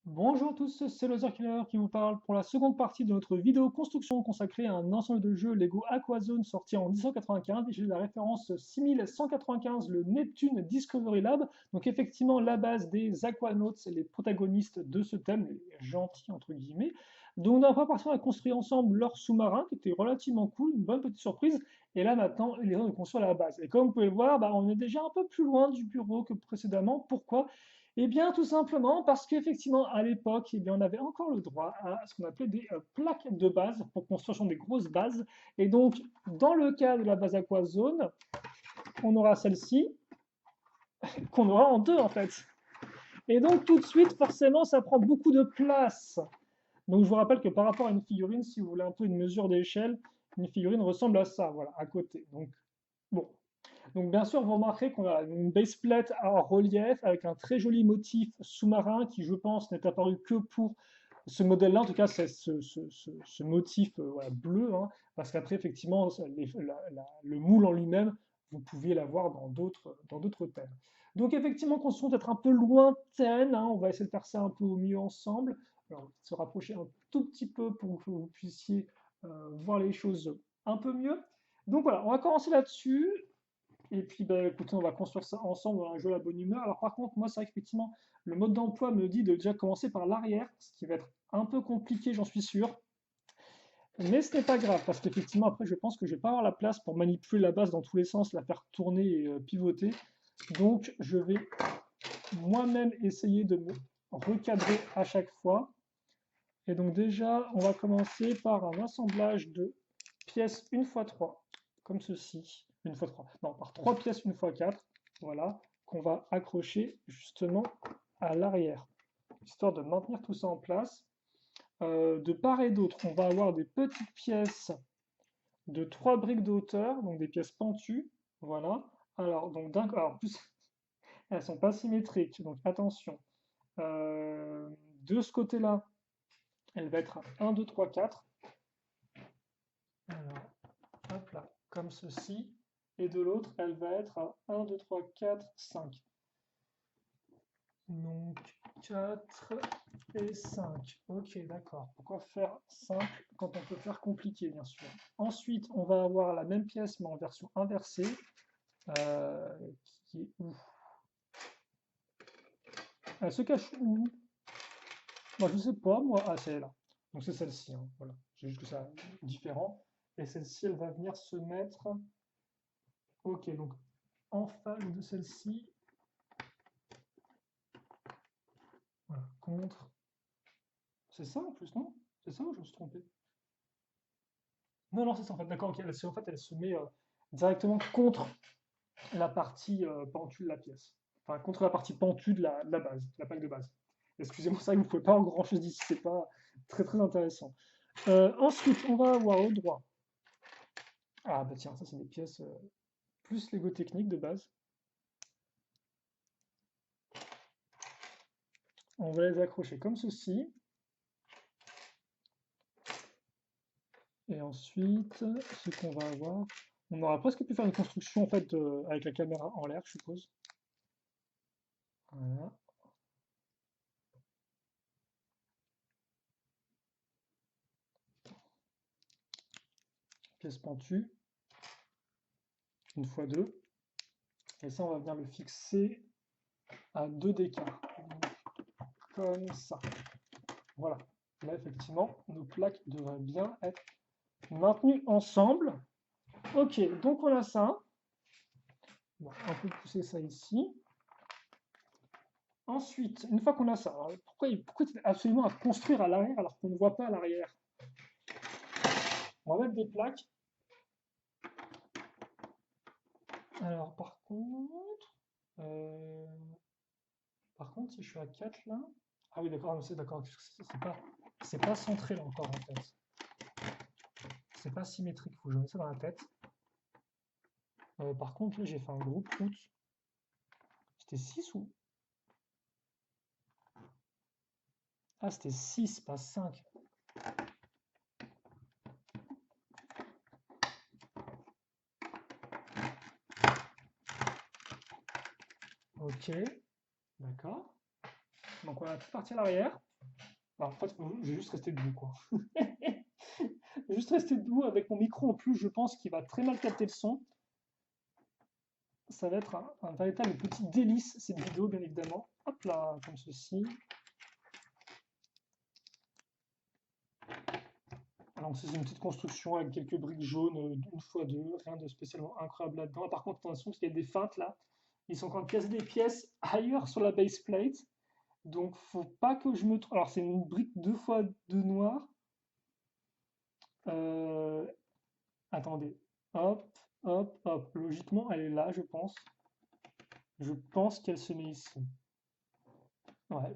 Bonjour à tous, c'est le Killer qui vous parle pour la seconde partie de notre vidéo construction consacrée à un ensemble de jeux Lego Aquazone sorti en 1995 et j'ai la référence 6195, le Neptune Discovery Lab. Donc effectivement la base des Aquanauts, les protagonistes de ce thème, les gentils entre guillemets. Donc on va partir à construire ensemble leur sous-marin qui était relativement cool, une bonne petite surprise. Et là maintenant il est temps de construire la base. Et comme vous pouvez le voir, on est déjà un peu plus loin du bureau que précédemment. Pourquoi? Eh bien, tout simplement parce qu'effectivement, à l'époque, on avait encore le droit à ce qu'on appelait des plaques de base pour construction des grosses bases. Et donc, dans le cas de la base Aquazone, on aura celle-ci, qu'on aura en deux en fait. Et donc, tout de suite, forcément, ça prend beaucoup de place. Donc, je vous rappelle que par rapport à une figurine, si vous voulez un peu une mesure d'échelle, une figurine ressemble à ça, voilà, à côté. Donc, bon, donc bien sûr, vous remarquerez qu'on a une baseplate en relief avec un très joli motif sous-marin qui, je pense, n'est apparu que pour ce modèle-là. En tout cas, c'est ce motif voilà, bleu, hein, parce qu'après, effectivement, le moule en lui-même, vous pouviez l'avoir dans d'autres thèmes. Donc effectivement, construction peut-être un peu lointaine, hein, on va essayer de faire ça un peu au mieux ensemble. Alors, se rapprocher un tout petit peu pour que vous puissiez voir les choses un peu mieux. Donc voilà, on va commencer là-dessus. Et puis, bah, écoutez, on va construire ça ensemble, on va jouer à la bonne humeur. Alors, par contre, moi, c'est vrai qu'effectivement, le mode d'emploi me dit de déjà commencer par l'arrière, ce qui va être un peu compliqué, j'en suis sûr. Mais ce n'est pas grave, parce qu'effectivement, après, je pense que je vais pas avoir la place pour manipuler la base dans tous les sens, la faire tourner et pivoter. Donc, je vais moi-même essayer de me recadrer à chaque fois. Et donc, déjà, on va commencer par un assemblage de pièces 1 x 3, comme ceci. 1 x 3, non, par 3 pièces 1 x 4, voilà, qu'on va accrocher justement à l'arrière, histoire de maintenir tout ça en place. De part et d'autre, on va avoir des petites pièces de 3 briques de hauteur, donc des pièces pentues, voilà. Alors, donc alors, en plus, elles sont pas symétriques, donc attention. Euh, de ce côté-là, elle va être à 1, 2, 3, 4. Alors, hop là, comme ceci. Et de l'autre, elle va être à 1, 2, 3, 4, 5. Donc 4 et 5. Ok, d'accord. Pourquoi faire simple quand on peut faire compliqué, bien sûr. Ensuite, on va avoir la même pièce, mais en version inversée. euh, qui est où? Elle se cache où? Moi, je ne sais pas, moi. Ah, c'est là. Donc c'est celle-ci, hein, voilà. C'est juste que ça est différent. Et celle-ci, elle va venir se mettre. Ok, donc en face de celle-ci, voilà, contre. C'est ça en plus, non? C'est ça ou je me suis trompé? Non, non, c'est ça en fait. D'accord, ok. En fait, elle se met directement contre la partie pentue de la pièce. Enfin, contre la partie pentue de la base, de la plaque de base. Excusez-moi, ça, vous ne pouvez pas en grand-chose d'ici, c'est pas très très intéressant. Ensuite, on va avoir au droit. Ah bah tiens, ça c'est des pièces plus Lego technique de base. On va les accrocher comme ceci. Et ensuite, ce qu'on va avoir, on aura presque pu faire une construction en fait avec la caméra en l'air, je suppose. Voilà, pièce pentue, 1 x 2. Et ça, on va venir le fixer à 2 d'écart. Comme ça. Voilà. Là, effectivement, nos plaques devraient bien être maintenues ensemble. Ok, donc on a ça. On va un peu pousser ça ici. Ensuite, une fois qu'on a ça, alors pourquoi absolument à construire à l'arrière alors qu'on ne voit pas à l'arrière? On va mettre des plaques. Alors euh, par contre, si je suis à 4 là. Ah oui, d'accord, c'est d'accord, c'est pas centré là encore en fait. C'est pas symétrique, il faut que je mette ça dans la tête. Par contre, là, j'ai fait un groupe route. C'était 6 ou. Ah, c'était 6 pas 5. Ok, d'accord. Donc on a toute partie à l'arrière. Alors, en fait, je vais juste rester debout, quoi. Je vais juste rester debout avec mon micro en plus, je pense qu'il va très mal capter le son. Ça va être un véritable petit délice, cette vidéo, bien évidemment. Hop là, comme ceci. Alors, c'est une petite construction avec quelques briques jaunes, une fois deux, rien de spécialement incroyable là-dedans. Par contre, attention, parce qu'il y a des feintes là. Ils sont en train de caser des pièces ailleurs sur la base plate. Donc, faut pas que je me trompe. Alors, c'est une brique 2x2 noir. Euh, Attendez. Hop, hop, hop. Logiquement, elle est là, je pense. Je pense qu'elle se met ici. Ouais,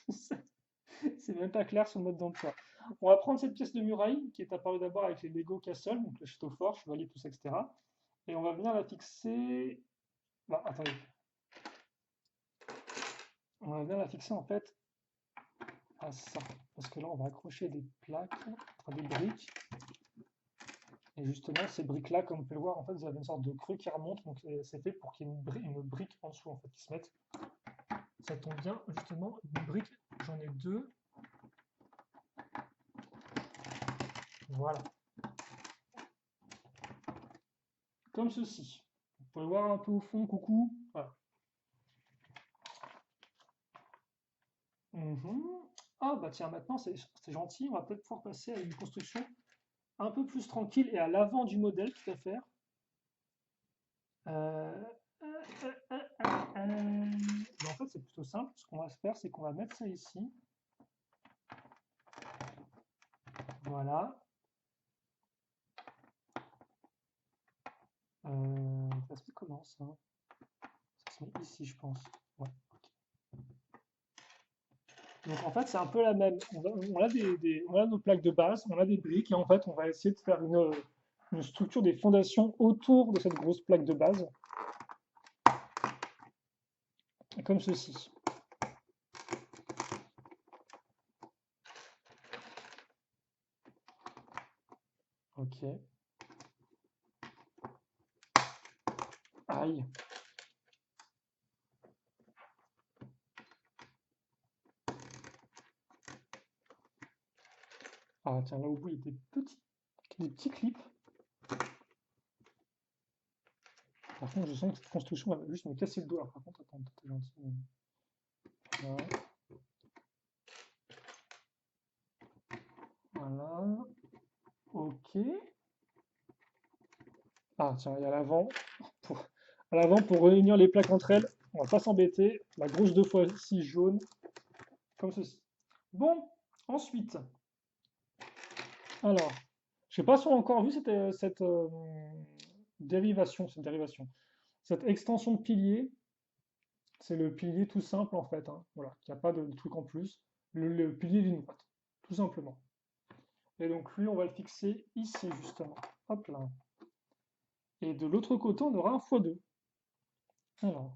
c'est même pas clair sur le mode d'emploi. On va prendre cette pièce de muraille qui est apparue d'abord avec les Lego Castle, donc le château fort, chevalier, tout ça, etc. Et on va venir la fixer. Bah, attendez. On va venir la fixer en fait à ça. Parce que là, on va accrocher des plaques, enfin des briques. Et justement, ces briques-là, comme vous pouvez le voir, en fait, vous avez une sorte de creux qui remonte. Donc, c'est fait pour qu'il y ait une brique en dessous, en fait, qui se mette. Ça tombe bien, justement, une brique, j'en ai deux. Voilà. Comme ceci. Vous pouvez voir un peu au fond, coucou. Voilà. Ah, bah tiens, maintenant, c'est gentil. On va peut-être pouvoir passer à une construction un peu plus tranquille et à l'avant du modèle, tout à fait. Mais en fait, c'est plutôt simple. Ce qu'on va faire, c'est qu'on va mettre ça ici. Voilà. Ça se met comment ça? Ça se met ici, je pense. Ouais, ok. Donc en fait, c'est un peu la même. On a nos plaques de base, on a des briques, et en fait, on va essayer de faire une structure des fondations autour de cette grosse plaque de base, comme ceci. Ok. Aïe. Ah tiens, là au bout, il y a des petits clips. Par contre, je sens que cette construction va juste me casser le dos. Alors, par contre, attends, t'es gentil. Voilà. Voilà. Ok. Ah tiens, il y a l'avant. À l'avant, pour réunir les plaques entre elles, on va pas s'embêter. La grosse 2x6 jaune, comme ceci. Bon, ensuite, alors, je sais pas si on a encore vu cette dérivation, cette extension de pilier. C'est le pilier tout simple en fait, hein. Voilà, il n'y a pas de truc en plus. Le pilier d'une droite, tout simplement. Et donc lui, on va le fixer ici justement. Hop là. Et de l'autre côté, on aura un x2. Alors,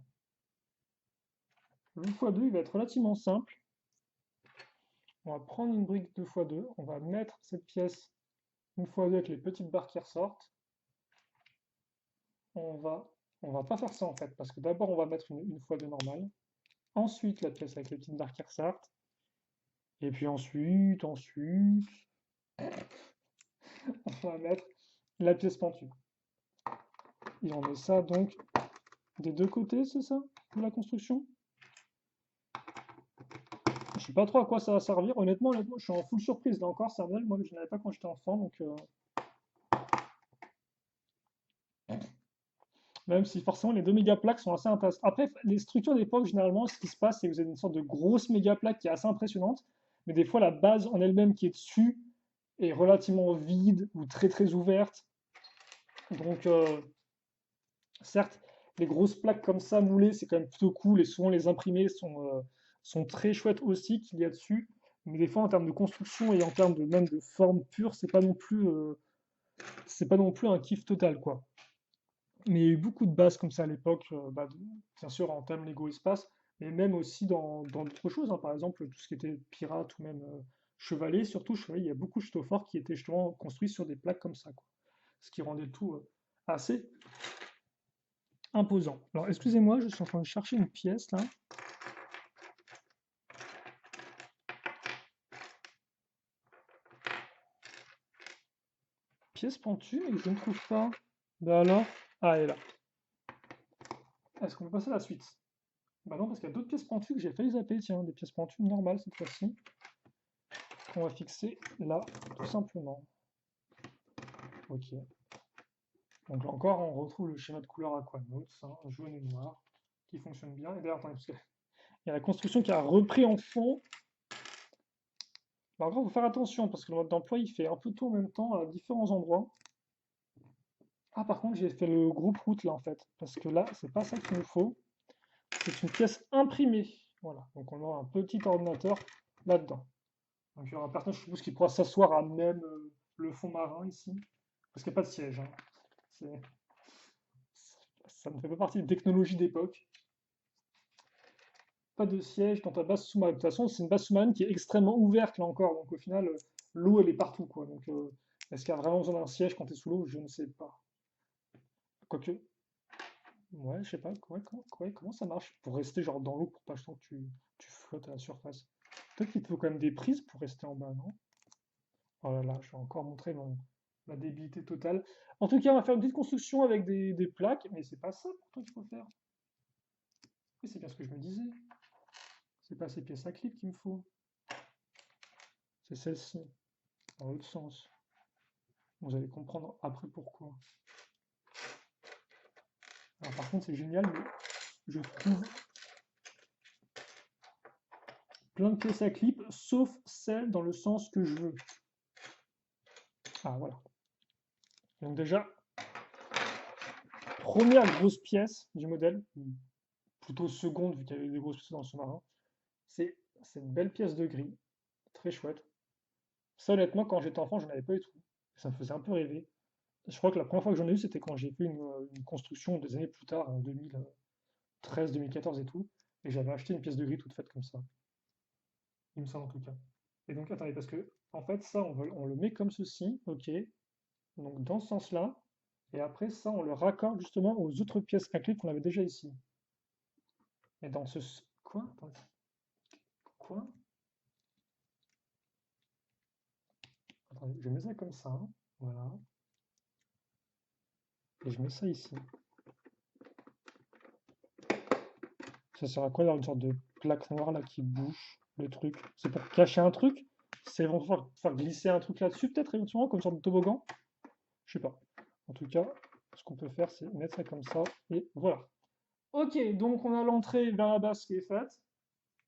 le x2, il va être relativement simple. On va prendre une brique 2x2, on va mettre cette pièce une x2 avec les petites barres qui ressortent. On va pas faire ça en fait, parce que d'abord on va mettre une x2 normale, ensuite la pièce avec les petites barres qui ressortent, et puis ensuite, on va mettre la pièce pentue. Et on met ça donc des deux côtés, c'est ça, de la construction? Je sais pas trop à quoi ça va servir, honnêtement, je suis en full surprise là encore, c'est un modèle moi que je n'avais pas quand j'étais enfant, donc même si forcément les deux méga plaques sont assez intéressantes. Après, les structures d'époque, généralement, ce qui se passe, c'est que vous avez une sorte de grosse méga plaque qui est assez impressionnante, mais des fois la base en elle-même qui est dessus est relativement vide ou très très ouverte. Donc, certes, les grosses plaques comme ça moulées, c'est quand même plutôt cool, et souvent les imprimés sont très chouettes aussi qu'il y a dessus. Mais des fois, en termes de construction et en termes de même de forme pure, c'est pas non plus un kiff total, quoi. Mais il y a eu beaucoup de bases comme ça à l'époque, bien sûr en termes Lego Espace, mais même aussi dans d'autres choses, hein. Par exemple, tout ce qui était pirate ou même chevalier, surtout chevalier, il y a beaucoup de châteaux forts qui étaient justement construits sur des plaques comme ça, quoi. Ce qui rendait tout assez imposant. Alors, excusez-moi, je suis en train de chercher une pièce là. pièce pentue, mais je ne trouve pas. Bah alors? Ah, elle est là. Est-ce qu'on peut passer à la suite? Bah non, parce qu'il y a d'autres pièces pentues que j'ai failli zapper, tiens, des pièces pentues normales cette fois-ci, qu'on va fixer là, tout simplement. Ok. Donc là encore, on retrouve le schéma de couleur Aquanote, hein, jaune et noir, qui fonctionne bien. Et d'ailleurs, attendez, parce qu'il y a la construction qui a repris en fond. Alors, il faut faire attention, parce que le mode d'emploi, il fait un peu tout en même temps à différents endroits. Ah, par contre, j'ai fait le groupe route là, en fait, parce que là, c'est pas ça qu'il nous faut. C'est une pièce imprimée. Voilà, donc on aura un petit ordinateur là-dedans. Donc il y aura un personnage, je suppose, qui pourra s'asseoir à même le fond marin ici, parce qu'il n'y a pas de siège, hein. C'est- Ça ne fait pas partie des technologies d'époque. Pas de siège dans ta base sous-marine. De toute façon, c'est une base sous-marine qui est extrêmement ouverte là encore, donc au final, l'eau elle est partout quoi. Donc est-ce qu'il y a vraiment besoin d'un siège quand tu es sous l'eau? Je ne sais pas. Quoique, ouais, je sais pas, comment ça marche pour rester genre dans l'eau pour pas que tu flottes à la surface? Peut-être qu'il te faut quand même des prises pour rester en bas, non? Oh là là, je vais encore montrer ma débilité totale. En tout cas, on va faire une petite construction avec des plaques, mais c'est pas ça pourtant qu'il faut faire. Oui, c'est bien ce que je me disais. C'est pas ces pièces à clip qu'il me faut. C'est celle-ci, dans l'autre sens. Vous allez comprendre après pourquoi. Alors par contre, c'est génial, mais je trouve plein de pièces à clip, sauf celle dans le sens que je veux. Ah voilà. Donc déjà, première grosse pièce du modèle, plutôt seconde vu qu'il y avait des grosses pièces dans le sous-marin, c'est cette belle pièce de gris, très chouette. Ça honnêtement, quand j'étais enfant, je n'en avais pas eu tout. Ça me faisait un peu rêver. Je crois que la première fois que j'en ai eu, c'était quand j'ai fait une construction des années plus tard, en 2013, 2014 et tout, et j'avais acheté une pièce de gris toute faite comme ça. Il me semble en tout cas. Et donc, attendez, parce que, en fait, ça, on le met comme ceci, ok, donc dans ce sens-là, et après, ça, on le raccorde justement aux autres pièces à clip qu'on avait déjà ici. Et dans ce... Quoi? Attendez. Quoi? Attendez, je mets ça comme ça, hein, voilà, et je mets ça ici. Ça sert à quoi d'avoir une sorte de plaque noire là qui bouge le truc? C'est pour cacher un truc? C'est éventuellement faire glisser un truc là-dessus, peut-être éventuellement, comme une sorte de toboggan? Je sais pas. En tout cas, ce qu'on peut faire, c'est mettre ça comme ça, et voilà. Ok, donc on a l'entrée vers la base qui est faite.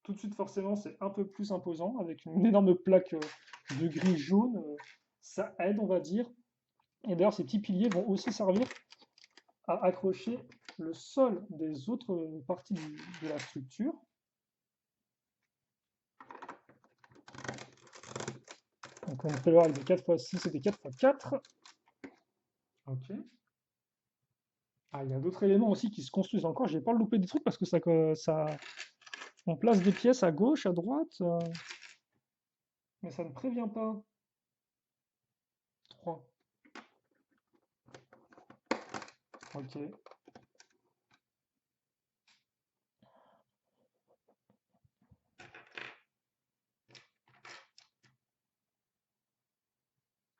Tout de suite, forcément, c'est un peu plus imposant, avec une énorme plaque de gris jaune. Ça aide, on va dire. Et d'ailleurs, ces petits piliers vont aussi servir à accrocher le sol des autres parties de la structure. Donc on peut voir avec des 4x6 et des 4x4. Ok. Ah, il y a d'autres éléments aussi qui se construisent encore. Je vais pas louper des trucs parce que on place des pièces à gauche, à droite. Mais ça ne prévient pas. 3. Ok.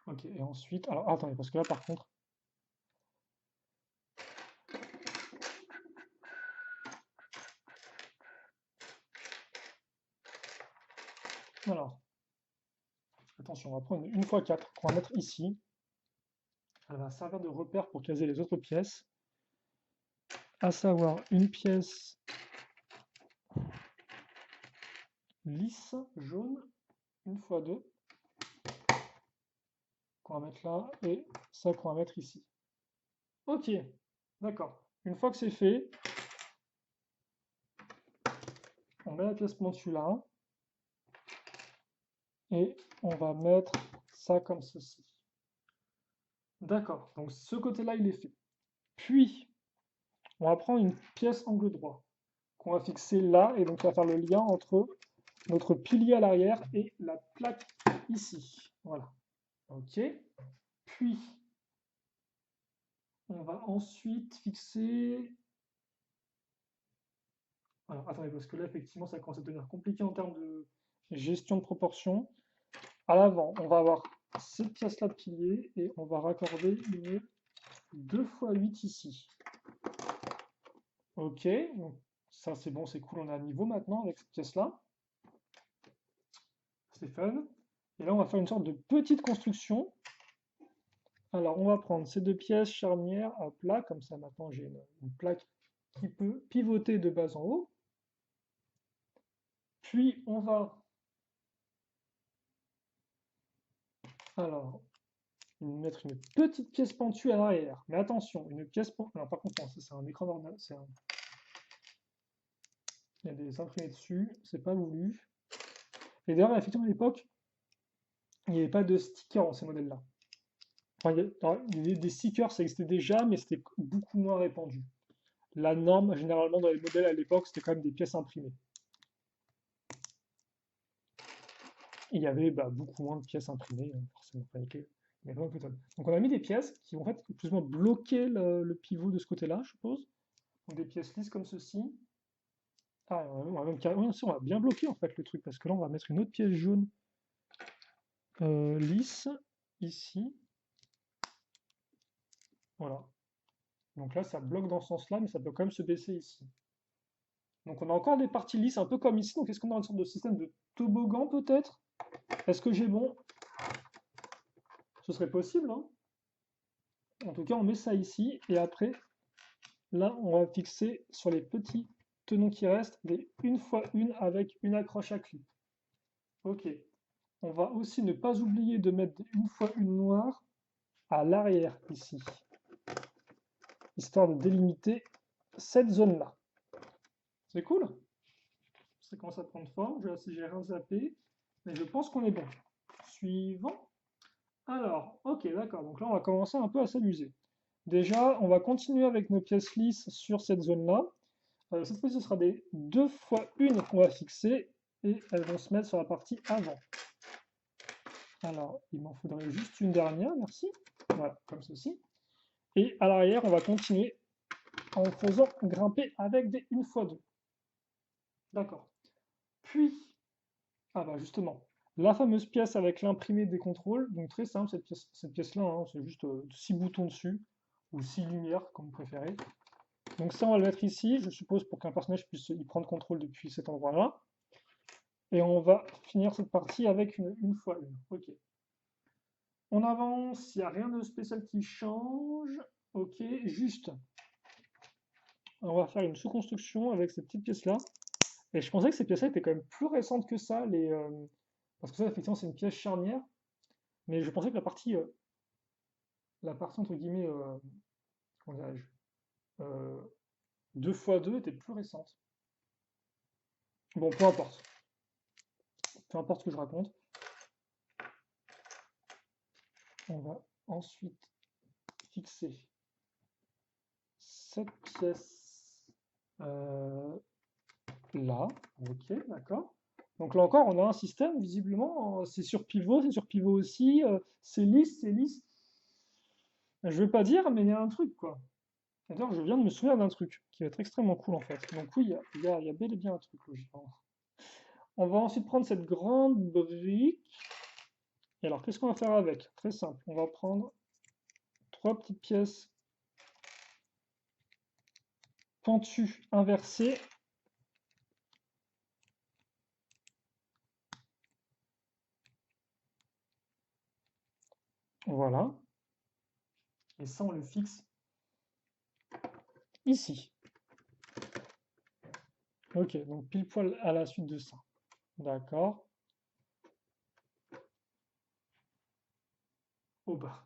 Ok, et ensuite... Alors, attendez, parce que là, par contre... Alors, attention, on va prendre une x 4 qu'on va mettre ici. Elle va servir de repère pour caser les autres pièces. À savoir une pièce lisse, jaune, une x 2, qu'on va mettre là, et ça qu'on va mettre ici. Ok, d'accord. Une fois que c'est fait, on met la pièce dessus là, et on va mettre ça comme ceci. D'accord, donc ce côté-là, il est fait. Puis, on va prendre une pièce angle droit, qu'on va fixer là, et donc ça va faire le lien entre notre pilier à l'arrière et la plaque ici. Voilà. Ok. Puis, on va ensuite fixer... Alors, attendez, parce que là, effectivement, ça commence à devenir compliqué en termes de gestion de proportion. À l'avant, on va avoir cette pièce-là de pilier et on va raccorder une 2x8 ici. Ok, donc ça c'est bon, c'est cool, on est à niveau maintenant avec cette pièce-là. C'est fun. Et là, on va faire une sorte de petite construction. Alors, on va prendre ces deux pièces charnières à plat, comme ça maintenant j'ai une plaque qui peut pivoter de bas en haut. Puis on va alors mettre une petite pièce pentue à l'arrière. Mais attention, une pièce pentue. Alors par contre, non, ça c'est un écran normal. Il y a des imprimés dessus, c'est pas voulu. Et d'ailleurs, effectivement, à l'époque, il n'y avait pas de stickers dans ces modèles-là. Enfin, des stickers, ça existait déjà, mais c'était beaucoup moins répandu. La norme, généralement, dans les modèles à l'époque, c'était quand même des pièces imprimées. Et il y avait beaucoup moins de pièces imprimées, forcément. Enfin, donc on a mis des pièces qui vont en fait plus ou moins bloquer le pivot de ce côté-là, je suppose. Donc des pièces lisses comme ceci. Ah, on va bien bloquer en fait le truc, parce que là on va mettre une autre pièce jaune lisse, ici. Voilà. Donc là ça bloque dans ce sens-là, mais ça peut quand même se baisser ici. Donc on a encore des parties lisses, un peu comme ici. Donc est-ce qu'on a une sorte de système de toboggan peut-être? Est-ce que j'ai bon? Ce serait possible, hein. En tout cas, on met ça ici, et après, là, on va fixer sur les petits tenons qui restent des 1x1 avec une accroche à clip. Ok. On va aussi ne pas oublier de mettre des 1x1 noires à l'arrière ici, histoire de délimiter cette zone-là. C'est cool. Ça commence à prendre forme. J'ai rien zappé, mais je pense qu'on est bon. Suivant. Alors, ok, d'accord. Donc là, on va commencer un peu à s'amuser. Déjà, on va continuer avec nos pièces lisses sur cette zone-là. Cette fois-ci, ce sera des 2x1 qu'on va fixer et elles vont se mettre sur la partie avant. Alors, il m'en faudrait juste une dernière, merci. Voilà, comme ceci. Et à l'arrière, on va continuer en faisant grimper avec des 1x2. D'accord. Puis, justement, la fameuse pièce avec l'imprimé des contrôles. Donc très simple, cette pièce-là, hein, c'est juste 6 boutons dessus, ou 6 lumières, comme vous préférez. Donc ça, on va le mettre ici, je suppose, pour qu'un personnage puisse y prendre contrôle depuis cet endroit-là. Et on va finir cette partie avec une 1x1. Ok. On avance, il n'y a rien de spécial qui change. Ok, juste. On va faire une sous-construction avec ces petites pièces-là. Et je pensais que ces pièces-là étaient quand même plus récentes que ça, parce que ça, effectivement, c'est une pièce charnière. Mais je pensais que la partie entre guillemets, comment dirais-je, 2x2 était plus récente. Bon, peu importe. Peu importe ce que je raconte. On va ensuite fixer cette pièce là. Ok, d'accord. Donc là encore, on a un système, visiblement, c'est sur pivot aussi, c'est lisse, c'est lisse. Je vais pas dire, mais il y a un truc, quoi. D'ailleurs, je viens de me souvenir d'un truc qui va être extrêmement cool, en fait. Donc oui, il y a bel et bien un truc, logiquement. On va ensuite prendre cette grande brique. Et alors, qu'est-ce qu'on va faire avec? Très simple, on va prendre 3 petites pièces pentues inversées. Voilà. Et ça, on le fixe ici. Ok, donc pile poil à la suite de ça. D'accord. Au bas.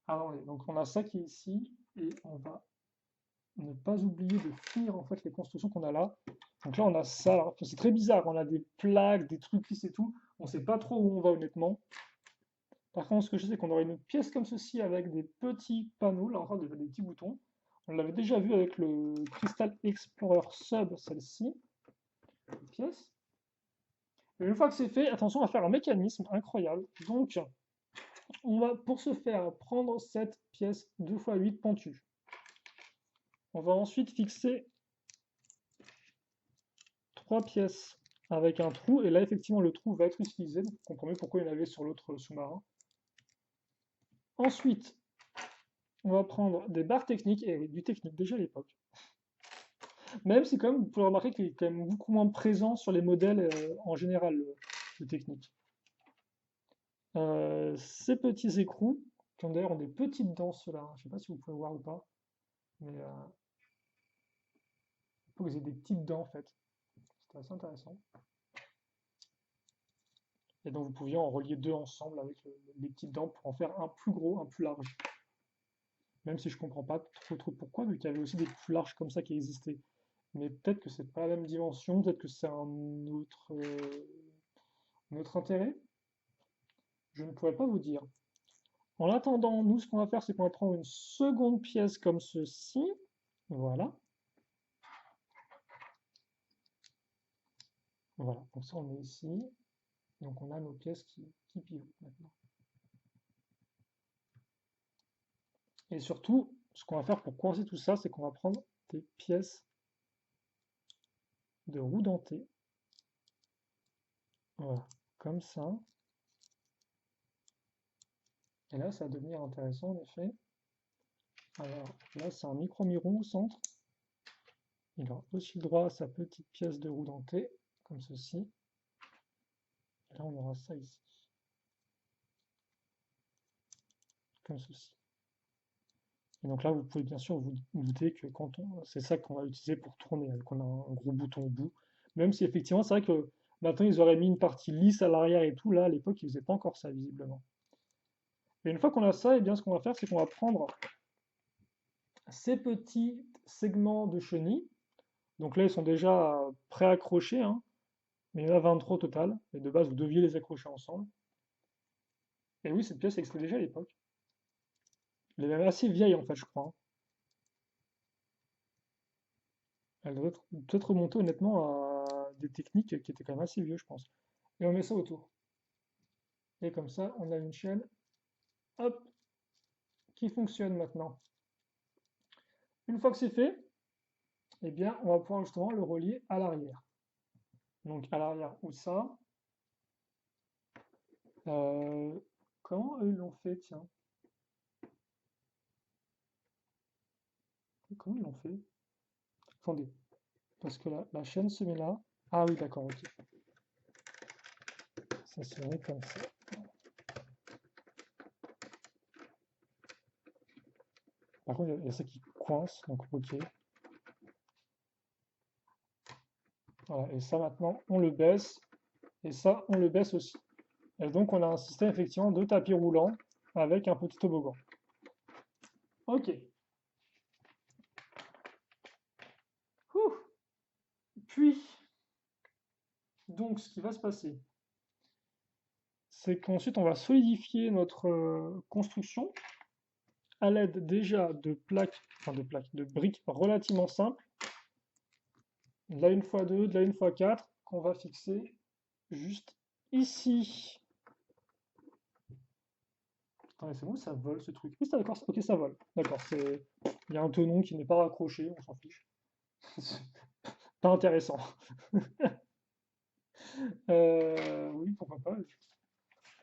Alors, donc on a ça qui est ici, et on va ne pas oublier de finir en fait les constructions qu'on a là. Donc là, on a ça. Alors, c'est très bizarre, on a des plaques, des trucs lisses et tout. On ne sait pas trop où on va honnêtement. Par contre, ce que je sais, c'est qu'on aurait une pièce comme ceci avec des petits panneaux, là encore des petits boutons. On l'avait déjà vu avec le Crystal Explorer Sub, celle-ci. Pièce. Et une fois que c'est fait, attention, on va faire un mécanisme incroyable. Donc, on va pour ce faire prendre cette pièce 2x8 pentue. On va ensuite fixer 3 pièces avec un trou, et là, effectivement, le trou va être utilisé. Donc, vous comprenez pourquoi il y en avait sur l'autre sous-marin. Ensuite, on va prendre des barres techniques, et oui, du technique déjà à l'époque. Même si, quand même, vous pouvez remarquer qu'il est quand même beaucoup moins présent sur les modèles en général, le technique. Ces petits écrous, qui ont d'ailleurs des petites dents, ceux-là, hein. Je ne sais pas si vous pouvez voir ou pas, mais il faut qu'ils aient des petites dents en fait. C'est assez intéressant. Et donc vous pouviez en relier deux ensemble avec les petites dents pour en faire un plus gros, un plus large. Même si je comprends pas trop pourquoi, vu qu'il y avait aussi des plus larges comme ça qui existaient. Mais peut-être que c'est pas la même dimension, peut-être que c'est un autre intérêt. Je ne pourrais pas vous dire. En attendant, nous, ce qu'on va faire, c'est qu'on va prendre une seconde pièce comme ceci. Voilà. Voilà. Donc ça, on est ici. Donc on a nos pièces qui pivotent maintenant. Et surtout, ce qu'on va faire pour coincer tout ça, c'est qu'on va prendre des pièces de roue dentée. Voilà. Comme ça. Et là, ça va devenir intéressant en effet. Alors là, c'est un micro-miron au centre. Il aura aussi le droit à sa petite pièce de roue dentée, comme ceci. Et là, on aura ça ici. Comme ceci. Et donc là, vous pouvez bien sûr vous douter que c'est ça qu'on va utiliser pour tourner, qu'on a un gros bouton au bout. Même si effectivement, c'est vrai que maintenant, ils auraient mis une partie lisse à l'arrière et tout. Là, à l'époque, ils faisaient pas encore ça, visiblement. Et une fois qu'on a ça, et bien, ce qu'on va faire, c'est qu'on va prendre ces petits segments de chenilles. Donc là, ils sont déjà pré-accrochés, hein, mais il y en a 23 au total. Et de base, vous deviez les accrocher ensemble. Et oui, cette pièce existait déjà à l'époque. Elle est même assez vieille, en fait, je crois, hein. Elle doit peut-être remonter honnêtement à des techniques qui étaient quand même assez vieux, je pense. Et on met ça autour. Et comme ça, on a une chaîne, hop, qui fonctionne maintenant. Une fois que c'est fait, eh bien, on va pouvoir justement le relier à l'arrière. Donc à l'arrière, où ça? Comment eux l'ont fait, tiens? Comment ils l'ont fait? Attendez, parce que la chaîne se met là. Ah oui, d'accord, ok. Ça se met comme ça. Par contre, il y a ça qui coince, donc ok. Voilà, et ça maintenant, on le baisse, et ça, on le baisse aussi. Et donc, on a un système effectivement de tapis roulant avec un petit toboggan. Ok. Ouh. Puis, donc, ce qui va se passer, c'est qu'ensuite, on va solidifier notre construction à l'aide déjà de de briques relativement simples. De la 1x2, de la 1x4, qu'on va fixer juste ici. Attendez, c'est bon, ça vole ce truc. Oui, c'est d'accord, ok, ça vole. D'accord, il y a un tenon qui n'est pas raccroché, on s'en fiche. Pas intéressant. Oui, pourquoi pas.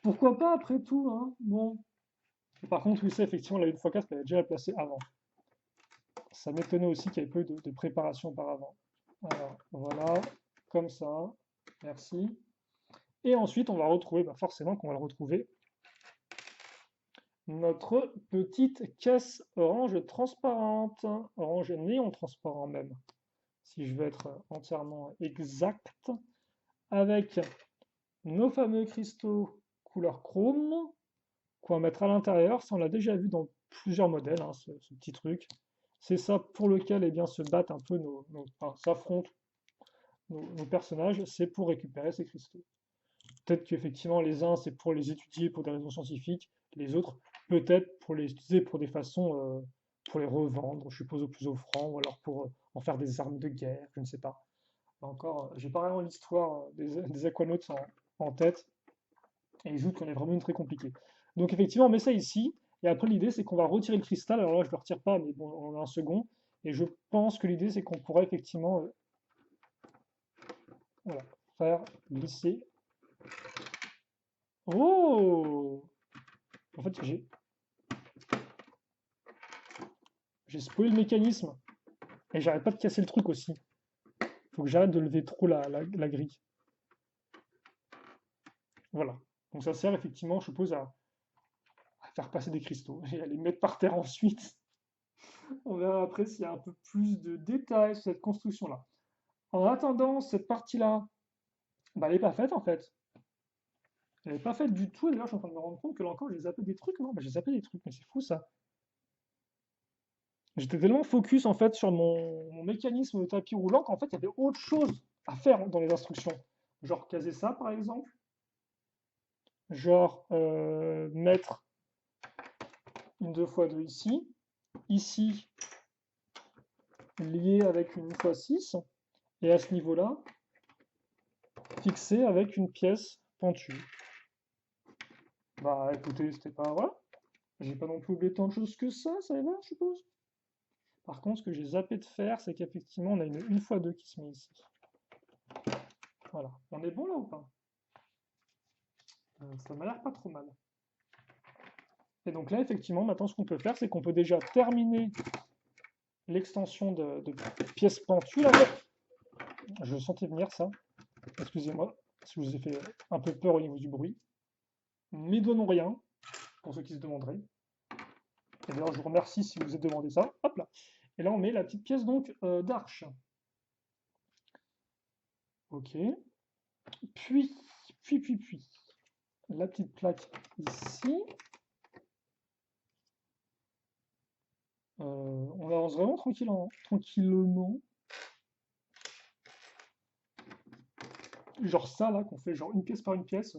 Pourquoi pas après tout, hein? Bon. Par contre, oui, ça, effectivement, la 1x4, elle est déjà placée avant. Ça m'étonnait aussi qu'il y ait peu de préparation auparavant. Alors, voilà, comme ça. Merci. Et ensuite, on va retrouver, forcément qu'on va le retrouver, notre petite caisse orange transparente, orange néon transparent même, si je veux être entièrement exact, avec nos fameux cristaux couleur chrome qu'on va mettre à l'intérieur. Ça, on l'a déjà vu dans plusieurs modèles, hein, ce petit truc. C'est ça pour lequel eh bien, se battent un peu s'affrontent nos personnages, c'est pour récupérer ces cristaux. Peut-être qu'effectivement, les uns, c'est pour les étudier pour des raisons scientifiques, les autres, peut-être pour les utiliser pour des façons, pour les revendre, je suppose, au plus offrant, ou alors pour en faire des armes de guerre, je ne sais pas. Là encore, j'ai pas vraiment l'histoire des Aquanauts en tête, et les autres, qu'on est vraiment une très compliquée. Donc effectivement, on met ça ici, et après l'idée, c'est qu'on va retirer le cristal, alors là, je ne le retire pas, mais bon, on a un second, et je pense que l'idée, c'est qu'on pourrait effectivement... voilà. faire glisser. Oh! En fait, j'ai spoilé le mécanisme. Et j'arrête pas de casser le truc aussi. Faut que j'arrête de lever trop la grille. Voilà. Donc ça sert effectivement, je suppose, à faire passer des cristaux et à les mettre par terre ensuite. On verra après s'il y a un peu plus de détails sur cette construction-là. En attendant, cette partie-là, bah, elle n'est pas faite en fait. Elle n'est pas faite du tout. Et d'ailleurs, je suis en train de me rendre compte que là encore, j'ai zappé des trucs. Non, bah, j'ai zappé des trucs, mais c'est fou ça. J'étais tellement focus en fait sur mon mécanisme de tapis roulant qu'en fait, il y avait autre chose à faire dans les instructions. Genre caser ça par exemple. Genre mettre une 2x2 ici. Ici, lié avec une 1x6. Et à ce niveau-là, fixé avec une pièce pentue. Bah écoutez, c'était pas... Voilà. J'ai pas non plus oublié tant de choses que ça va, je suppose. Par contre, ce que j'ai zappé de faire, c'est qu'effectivement, on a une 1x2 qui se met ici. Voilà. On est bon là ou pas? Ça m'a l'air pas trop mal. Et donc là, effectivement, maintenant, ce qu'on peut faire, c'est qu'on peut déjà terminer l'extension de pièces pentues. Là. Je sentais venir ça. Excusez-moi si je vous ai fait un peu peur au niveau du bruit. Mes doigts n'ont rien, pour ceux qui se demanderaient. Et d'ailleurs, je vous remercie si vous avez demandé ça. Hop là. Et là, on met la petite pièce donc d'arche. Ok. Puis, la petite plaque ici. On avance vraiment tranquillement. Genre ça, là, qu'on fait genre une pièce par une pièce.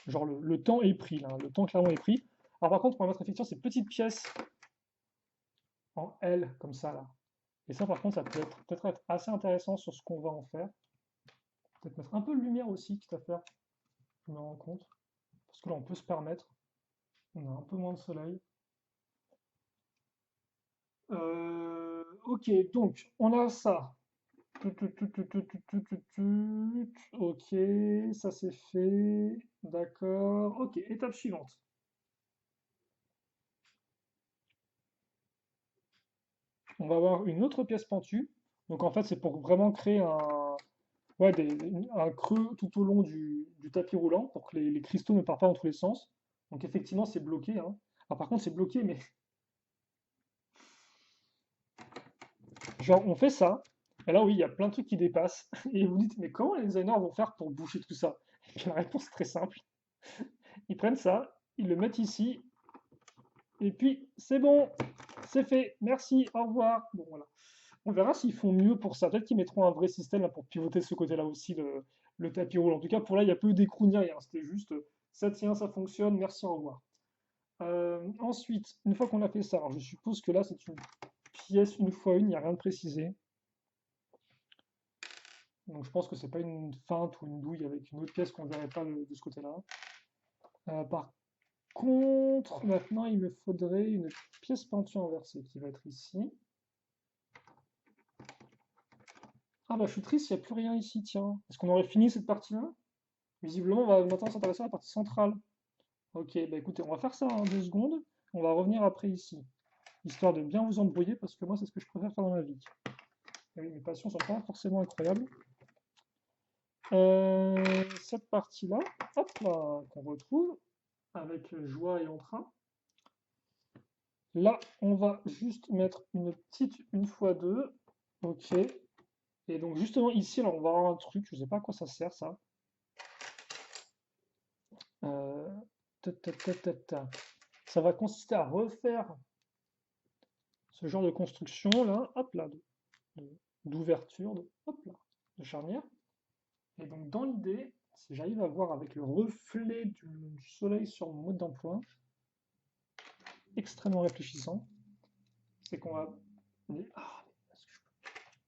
Genre le temps est pris, là. Le temps clairement est pris. Alors par contre, on va mettre effectivement ces petites pièces en L, comme ça, là. Et ça, par contre, ça peut peut-être être assez intéressant sur ce qu'on va en faire. Peut-être mettre un peu de lumière aussi, quitte à faire, je me rends compte. Parce que là, on peut se permettre. On a un peu moins de soleil. Ok, donc, on a ça. Ok, ça c'est fait. D'accord. Ok, étape suivante. On va avoir une autre pièce pentue. Donc en fait, c'est pour vraiment créer ouais, un creux tout au long du tapis roulant pour que les cristaux ne partent pas dans tous les sens. Donc effectivement, c'est bloqué, hein. Alors par contre, c'est bloqué, mais genre on fait ça. Et là, oui, il y a plein de trucs qui dépassent. Et vous dites, mais comment les designers vont faire pour boucher tout ça? Et puis la réponse est très simple. Ils prennent ça, ils le mettent ici, et puis c'est bon, c'est fait, merci, au revoir. Bon voilà. On verra s'ils font mieux pour ça. Peut-être qu'ils mettront un vrai système là, pour pivoter de ce côté-là aussi, le tapis roulant. En tout cas, pour là, il n'y a peu d'écrou ni rien. C'était juste, ça tient, ça fonctionne, merci, au revoir. Ensuite, une fois qu'on a fait ça, alors je suppose que là, c'est une pièce une fois une, il n'y a rien de précisé. Donc je pense que c'est pas une feinte ou une douille avec une autre pièce qu'on ne verrait pas de ce côté-là. Par contre, maintenant, il me faudrait une pièce pentue inversée qui va être ici. Ah bah je suis triste, il n'y a plus rien ici, tiens. Est-ce qu'on aurait fini cette partie-là? Visiblement, on va maintenant s'intéresser à la partie centrale. Ok, bah écoutez, on va faire ça en 2 secondes. On va revenir après ici, histoire de bien vous embrouiller, parce que moi, c'est ce que je préfère faire dans ma vie. Et oui, mes passions sont pas forcément incroyables. Cette partie-là, hop là, qu'on retrouve avec joie et entrain. Là, on va juste mettre une petite 1x2. Ok. Et donc justement ici, alors on va avoir un truc, je sais pas à quoi ça sert ça. Euh, Ça va consister à refaire ce genre de construction là, hop là, d'ouverture, hop là, de charnière. Et donc dans l'idée, si j'arrive à voir avec le reflet du soleil sur mon mode d'emploi, extrêmement réfléchissant, c'est qu'on va...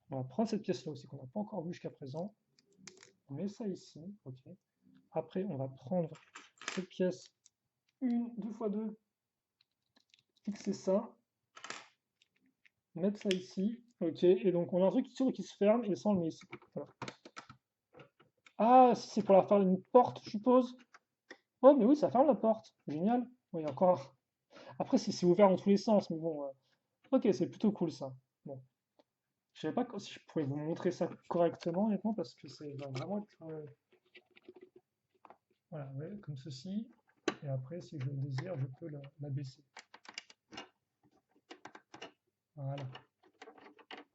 On va prendre cette pièce là aussi qu'on n'a pas encore vue jusqu'à présent. On met ça ici, ok. Après, on va prendre cette pièce, une, 2x2, fixer ça, mettre ça ici, ok. Et donc on a un truc qui s'ouvre et qui se ferme, et ça on le met ici. Voilà. Ah, si c'est pour la faire une porte, je suppose. Oh, mais oui, ça ferme la porte. Génial. Oui, encore. Après, c'est ouvert dans tous les sens, mais bon. Ok, c'est plutôt cool ça. Bon. Je savais pas si je pouvais vous montrer ça correctement, honnêtement, parce que c'est va vraiment être. Voilà, ouais, comme ceci. Et après, si je le désire, je peux la baisser. Voilà.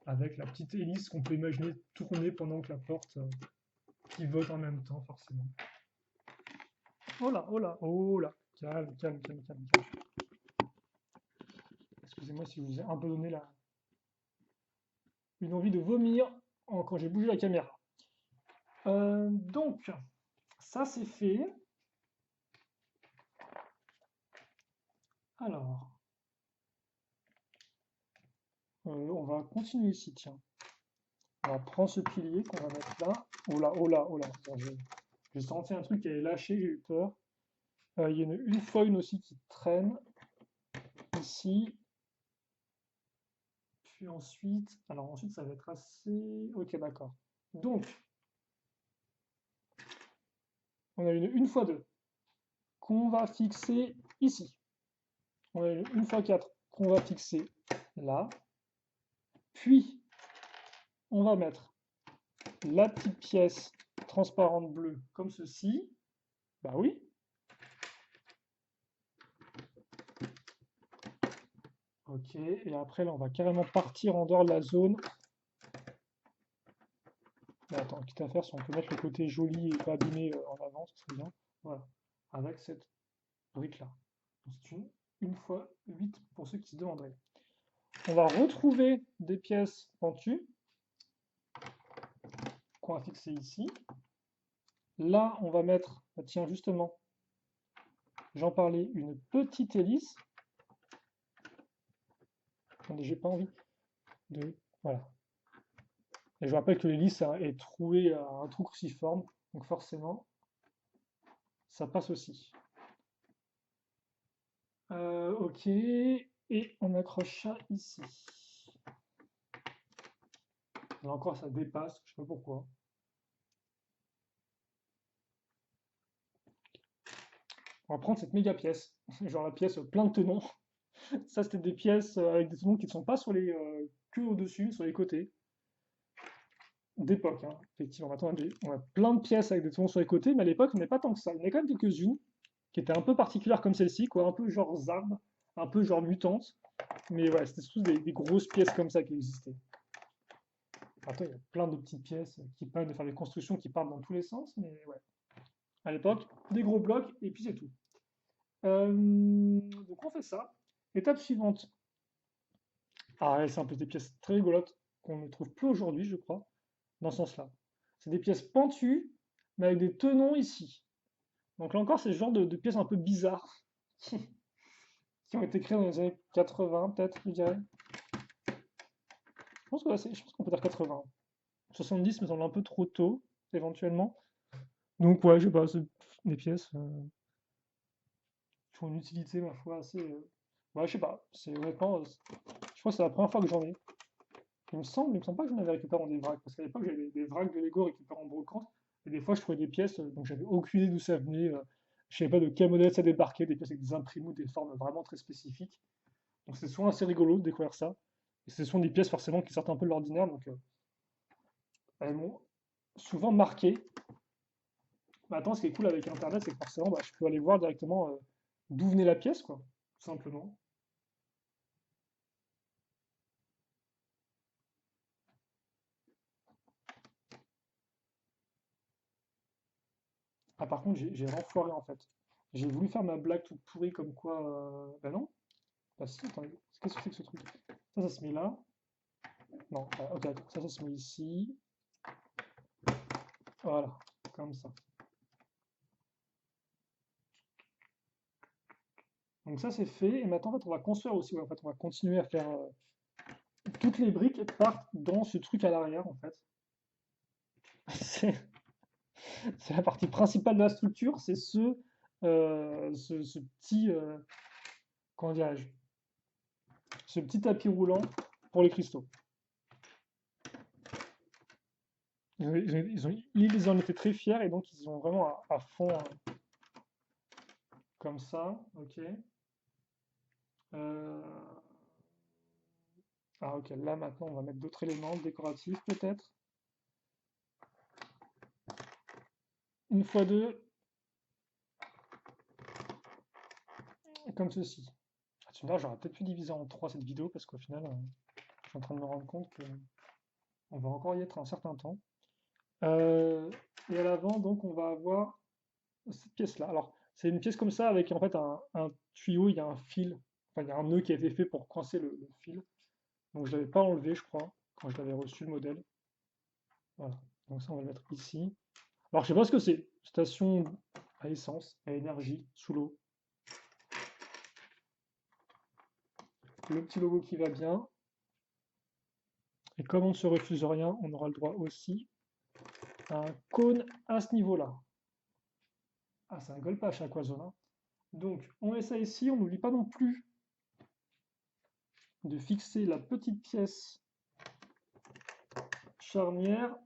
Avec la petite hélice qu'on peut imaginer tourner pendant que la porte pivote en même temps, forcément. Oh là, oh là, oh là. Calme, calme, calme, calme, calme. Excusez-moi si je vous ai un peu donné une envie de vomir quand j'ai bougé la caméra. Donc, ça c'est fait. Alors, on va continuer ici, tiens. On va prendre ce pilier qu'on va mettre là. Oh là, oh là, oh là. Attends, j'ai senti un truc qui allait lâcher, j'ai eu peur. Il y a une feuille aussi qui traîne ici. Puis ensuite, alors ensuite ça va être assez. Ok, d'accord. Donc, on a une fois 2 qu'on va fixer ici. On a une fois 4 qu'on va fixer là. Puis, on va mettre la petite pièce transparente bleue comme ceci. Bah oui. Ok, et après là on va carrément partir en dehors de la zone. Mais attends, quitte à faire, si on peut mettre le côté joli et pas abîmé en avant, ce serait bien. Voilà, avec cette brique là. C'est une fois 8 pour ceux qui se demanderaient. On va retrouver des pièces pentues qu'on va fixer ici. Là, on va mettre, bah tiens, justement, j'en parlais, une petite hélice. Attendez, j'ai pas envie de. Voilà. Et je rappelle que l'hélice est trouée à un trou cruciforme, donc forcément, ça passe aussi. Ok, et on accroche ça ici. Là encore, ça dépasse, je sais pas pourquoi. On va prendre cette méga pièce, genre la pièce plein de tenons. Ça, c'était des pièces avec des tenons qui ne sont pas sur les que au-dessus, sur les côtés. D'époque, hein, effectivement. Maintenant, on a plein de pièces avec des tenons sur les côtés, mais à l'époque, on n'est pas tant que ça. Il y en a quand même quelques-unes qui étaient un peu particulières comme celle-ci, quoi, un peu genre Zard, un peu genre mutante. Mais voilà, c'était surtout des grosses pièces comme ça qui existaient. Après, il y a plein de petites pièces qui permettent de faire des constructions qui partent dans tous les sens, mais ouais. À l'époque, des gros blocs, et puis c'est tout. Donc on fait ça. Étape suivante. Ah, c'est un peu des pièces très rigolotes qu'on ne trouve plus aujourd'hui, je crois, dans ce sens-là. C'est des pièces pentues, mais avec des tenons ici. Donc là encore, c'est ce genre de pièces un peu bizarres qui ont été créées dans les années 80, peut-être, je dirais. Je pense qu'on peut dire 80. 70 me semble un peu trop tôt, éventuellement. Donc ouais, je sais pas, c'est des pièces qui ont une utilité, ma foi, assez. Ouais, je sais pas. C'est honnêtement, je crois que c'est la première fois que j'en ai. Il me semble pas que j'en avais récupéré en des vracs, parce qu'à l'époque j'avais des vracs de Lego récupérés en brocante, et des fois je trouvais des pièces, donc j'avais aucune idée d'où ça venait, je savais pas de quel modèle ça débarquait, des pièces avec des imprimes ou des formes vraiment très spécifiques. Donc c'est souvent assez rigolo de découvrir ça. Et ce sont des pièces forcément qui sortent un peu de l'ordinaire, donc elles m'ont souvent marqué. Maintenant, ce qui est cool avec Internet, c'est que forcément bah, je peux aller voir directement d'où venait la pièce, quoi, tout simplement. Ah, par contre, j'ai renfoiré en fait. J'ai voulu faire ma blague toute pourrie comme quoi. Bah non. Bah si, attendez. Qu'est-ce que c'est que ce truc? Ça se met là. Non, ok, d'accord. Ça se met ici. Voilà, comme ça. Donc ça, c'est fait. Et maintenant, en fait, on va construire aussi. Ouais, en fait, on va continuer à faire. Toutes les briques partent dans ce truc à l'arrière, en fait. C'est c'est la partie principale de la structure. C'est ce petit. Comment dirais-je? Ce petit tapis roulant pour les cristaux. ils en étaient très fiers et donc ils ont vraiment à fond comme ça. Ok. Euh, Ah ok, là maintenant on va mettre d'autres éléments décoratifs peut-être. Une fois deux, comme ceci. Ah, tu me diras, j'aurais peut-être pu diviser en trois cette vidéo parce qu'au final, je suis en train de me rendre compte que on va encore y être un certain temps. Euh, et à l'avant, donc, on va avoir cette pièce-là. Alors, c'est une pièce comme ça avec en fait un tuyau, il y a un fil, enfin il y a un nœud qui a été fait pour coincer le fil. Donc je ne l'avais pas enlevé, je crois, quand je l'avais reçu le modèle. Voilà. Donc ça, on va le mettre ici. Alors, je sais pas ce que c'est. Station à essence, à énergie, sous l'eau. Le petit logo qui va bien. Et comme on ne se refuse rien, on aura le droit aussi à un cône à ce niveau-là. Ah, ça rigole pas à chaque oiseau, hein. Donc, on met ça ici. On n'oublie pas non plus de fixer la petite pièce charnière.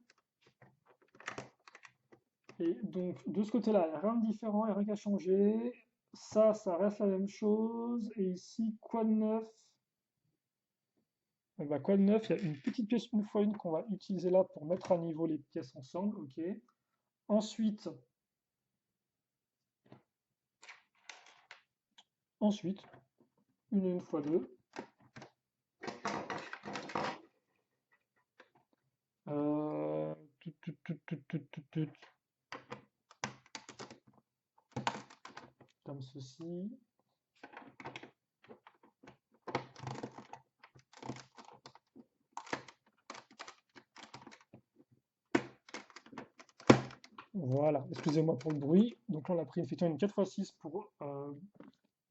Et donc, de ce côté-là, il n'y a rien de différent, il n'y a rien qu'à changer. Ça reste la même chose. Et ici, quoi de neuf? Bah, quoi de neuf? Il y a une petite pièce une fois une qu'on va utiliser là pour mettre à niveau les pièces ensemble. Ok. Ensuite, ensuite, une fois deux. Euh, tut, tut, tut, tut, tut, tut, tut. Comme ceci. Voilà, excusez-moi pour le bruit. Donc là, on a pris effectivement une 4x6 pour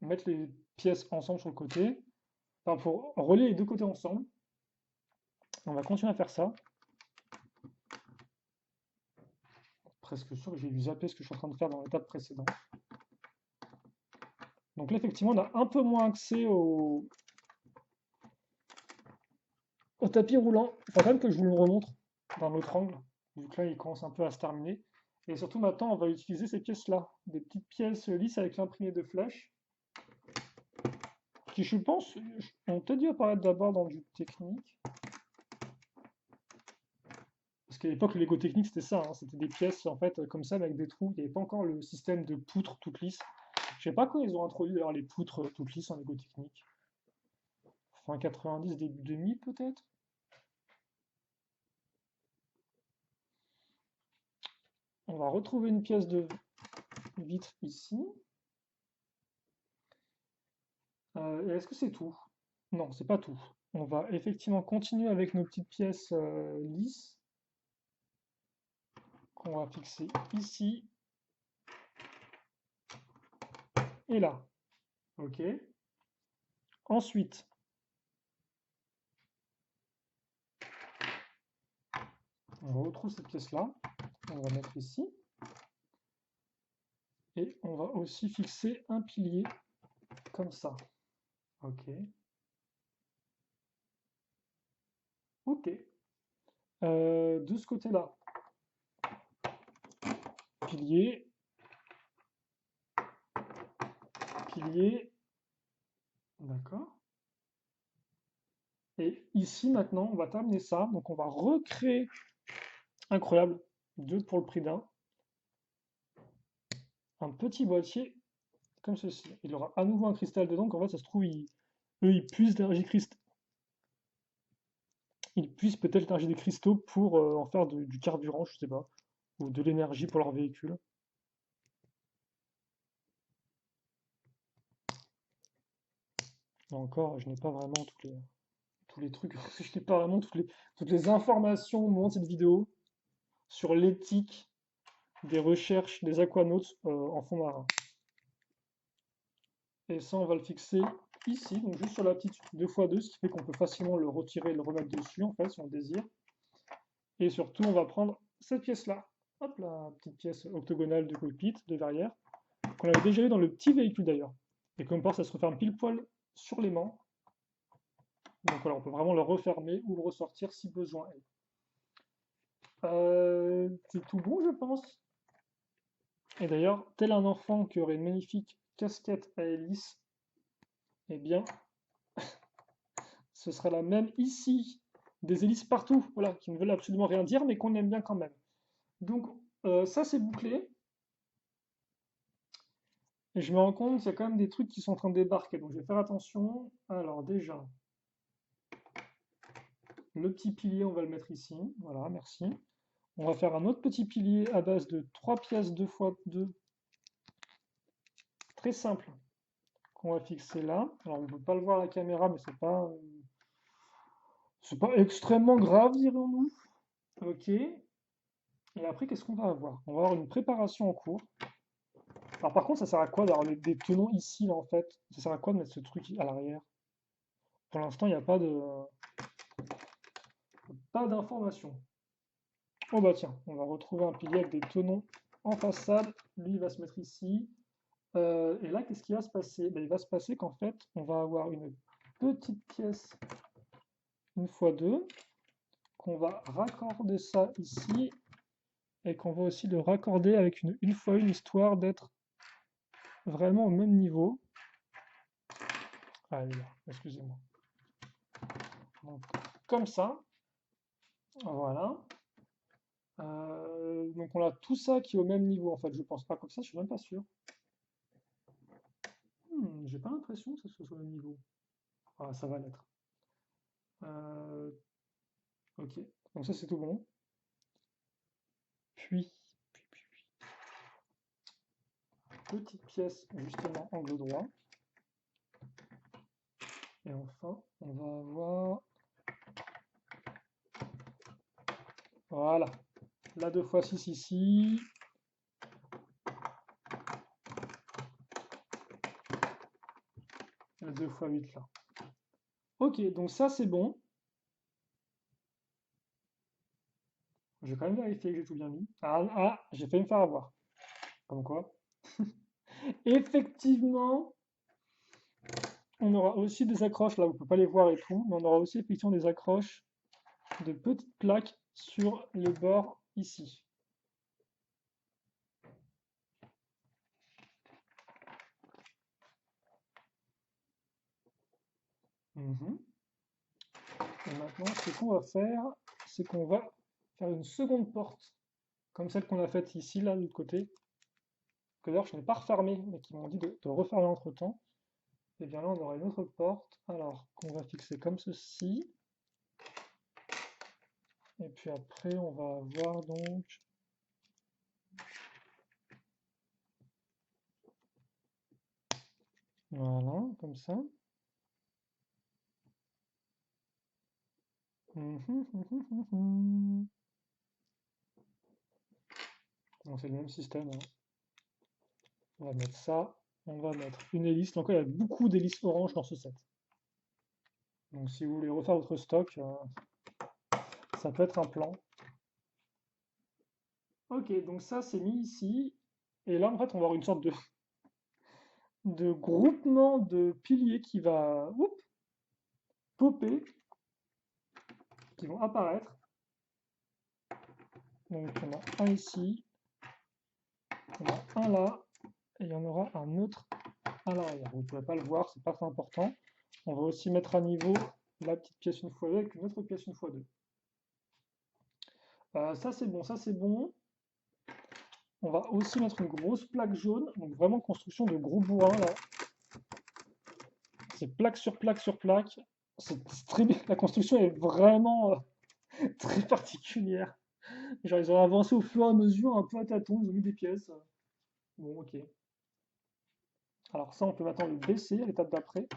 mettre les pièces ensemble sur le côté. Enfin, pour relier les deux côtés ensemble. On va continuer à faire ça. Presque sûr que j'ai dû zapper ce que je suis en train de faire dans l'étape précédente. Donc là, effectivement, on a un peu moins accès au tapis roulant. Il faut quand même que je vous le remontre d'un autre angle. Du coup là, il commence un peu à se terminer. Et surtout, maintenant, on va utiliser ces pièces-là. Des petites pièces lisses avec l'imprimé de flash. Qui, je pense, ont peut-être dû apparaître d'abord dans du technique. Parce qu'à l'époque, le Lego technique, c'était ça, hein. C'était des pièces, en fait, comme ça, avec des trous. Il n'y avait pas encore le système de poutres toutes lisses. Je sais pas quand ils ont introduit d'ailleurs les poutres toutes lisses en Lego technique. Fin 90, début 2000 peut-être. On va retrouver une pièce de vitre ici. Et est-ce que c'est tout? Non, c'est pas tout. On va effectivement continuer avec nos petites pièces lisses qu'on va fixer ici et là. Ok. Ensuite, on retrouve cette pièce-là. On va mettre ici. Et on va aussi fixer un pilier comme ça. Ok. Ok. De ce côté-là, pilier, pilier, d'accord. Et ici maintenant, on va terminer ça. Donc on va recréer, incroyable, deux pour le prix d'un, un petit boîtier comme ceci. Il aura à nouveau un cristal dedans. Donc en fait, ça se trouve, eux, ils puissent d'énergie cristaux. Ils puissent peut-être l'énergie des cristaux pour en faire du carburant, je sais pas, ou de l'énergie pour leur véhicule. Là encore, je n'ai pas vraiment tous les trucs, je n'ai pas vraiment toutes les informations au moment de cette vidéo sur l'éthique des recherches des aquanautes en fond marin. Et ça, on va le fixer ici, donc juste sur la petite 2x2, ce qui fait qu'on peut facilement le retirer et le remettre dessus, en fait, si on désire. Et surtout, on va prendre cette pièce-là, hop, la petite pièce octogonale de cockpit, de verrière, qu'on avait déjà eu dans le petit véhicule d'ailleurs. Et comme par ça se referme pile poil sur l'aimant. Donc voilà, on peut vraiment le refermer ou le ressortir si besoin est. C'est tout bon, je pense. Et d'ailleurs, tel un enfant qui aurait une magnifique casquette à hélice, eh bien, ce sera la même ici. Des hélices partout, voilà, qui ne veulent absolument rien dire, mais qu'on aime bien quand même. Donc, ça, c'est bouclé. Et je me rends compte qu'il y a quand même des trucs qui sont en train de débarquer, donc je vais faire attention. Alors, déjà, le petit pilier, on va le mettre ici. Voilà, merci. On va faire un autre petit pilier à base de 3 pièces 2 x 2, très simple, qu'on va fixer là. Alors, on ne peut pas le voir à la caméra, mais c'est pas extrêmement grave, dirons-nous. Ok. Et après, qu'est-ce qu'on va avoir? On va avoir une préparation en cours. Alors, par contre, ça sert à quoi d'avoir des tenons ici, là, en fait? Ça sert à quoi de mettre ce truc à l'arrière? Pour l'instant, il n'y a pas d'information. Oh bah tiens, on va retrouver un pilier avec des tenons en façade. Lui, il va se mettre ici. Et là, qu'est-ce qui va se passer? Ben, il va se passer qu'en fait, on va avoir une petite pièce 1 x 2 qu'on va raccorder ça ici et qu'on va aussi le raccorder avec une 1 x 1 histoire d'être vraiment au même niveau. Ah, il est là, excusez-moi. Donc, comme ça, voilà. Donc on a tout ça qui est au même niveau en fait, je pense pas comme ça, je suis même pas sûr. J'ai pas l'impression que ça soit au même niveau. Ah, ça va l'être. Euh, ok, donc ça c'est tout bon. Puis, petite pièce justement angle droit. Et enfin, on va avoir, voilà, la 2 x 6 ici. La 2 x 8 là. Ok, donc ça c'est bon. Je vais quand même vérifier que j'ai tout bien mis. J'ai failli me faire avoir. Comme quoi. Effectivement, on aura aussi des accroches, là, vous ne pouvez pas les voir et tout, mais on aura aussi effectivement des accroches de petites plaques sur les bords ici. Mhm. Et maintenant, ce qu'on va faire, c'est qu'on va faire une seconde porte, comme celle qu'on a faite ici, là, de l'autre côté, que d'ailleurs je n'ai pas refermé, mais qui m'ont dit de refermer entre temps. Et bien là, on aura une autre porte, alors qu'on va fixer comme ceci. Et puis après, on va avoir donc, voilà, comme ça. Bon, c'est le même système, hein. On va mettre ça, on va mettre une hélice. Donc il y a beaucoup d'hélices orange dans ce set. Donc si vous voulez refaire votre stock, ça peut être un plan. Ok, donc ça c'est mis ici. Et là en fait on va avoir une sorte de groupement de piliers qui va popper, qui vont apparaître. Donc on a un ici, on a un là, et il y en aura un autre à l'arrière. Vous ne pouvez pas le voir, c'est pas très important. On va aussi mettre à niveau la petite pièce 1x2 avec une autre pièce 1x2. Ça c'est bon, ça c'est bon. On va aussi mettre une grosse plaque jaune, donc vraiment construction de gros bourrin là. C'est plaque sur plaque sur plaque. La construction est vraiment très particulière. Genre ils ont avancé au fur et à mesure, un peu à tâtons, ils ont mis des pièces. Bon, ok. Alors ça, on peut maintenant le baisser à l'étape d'après.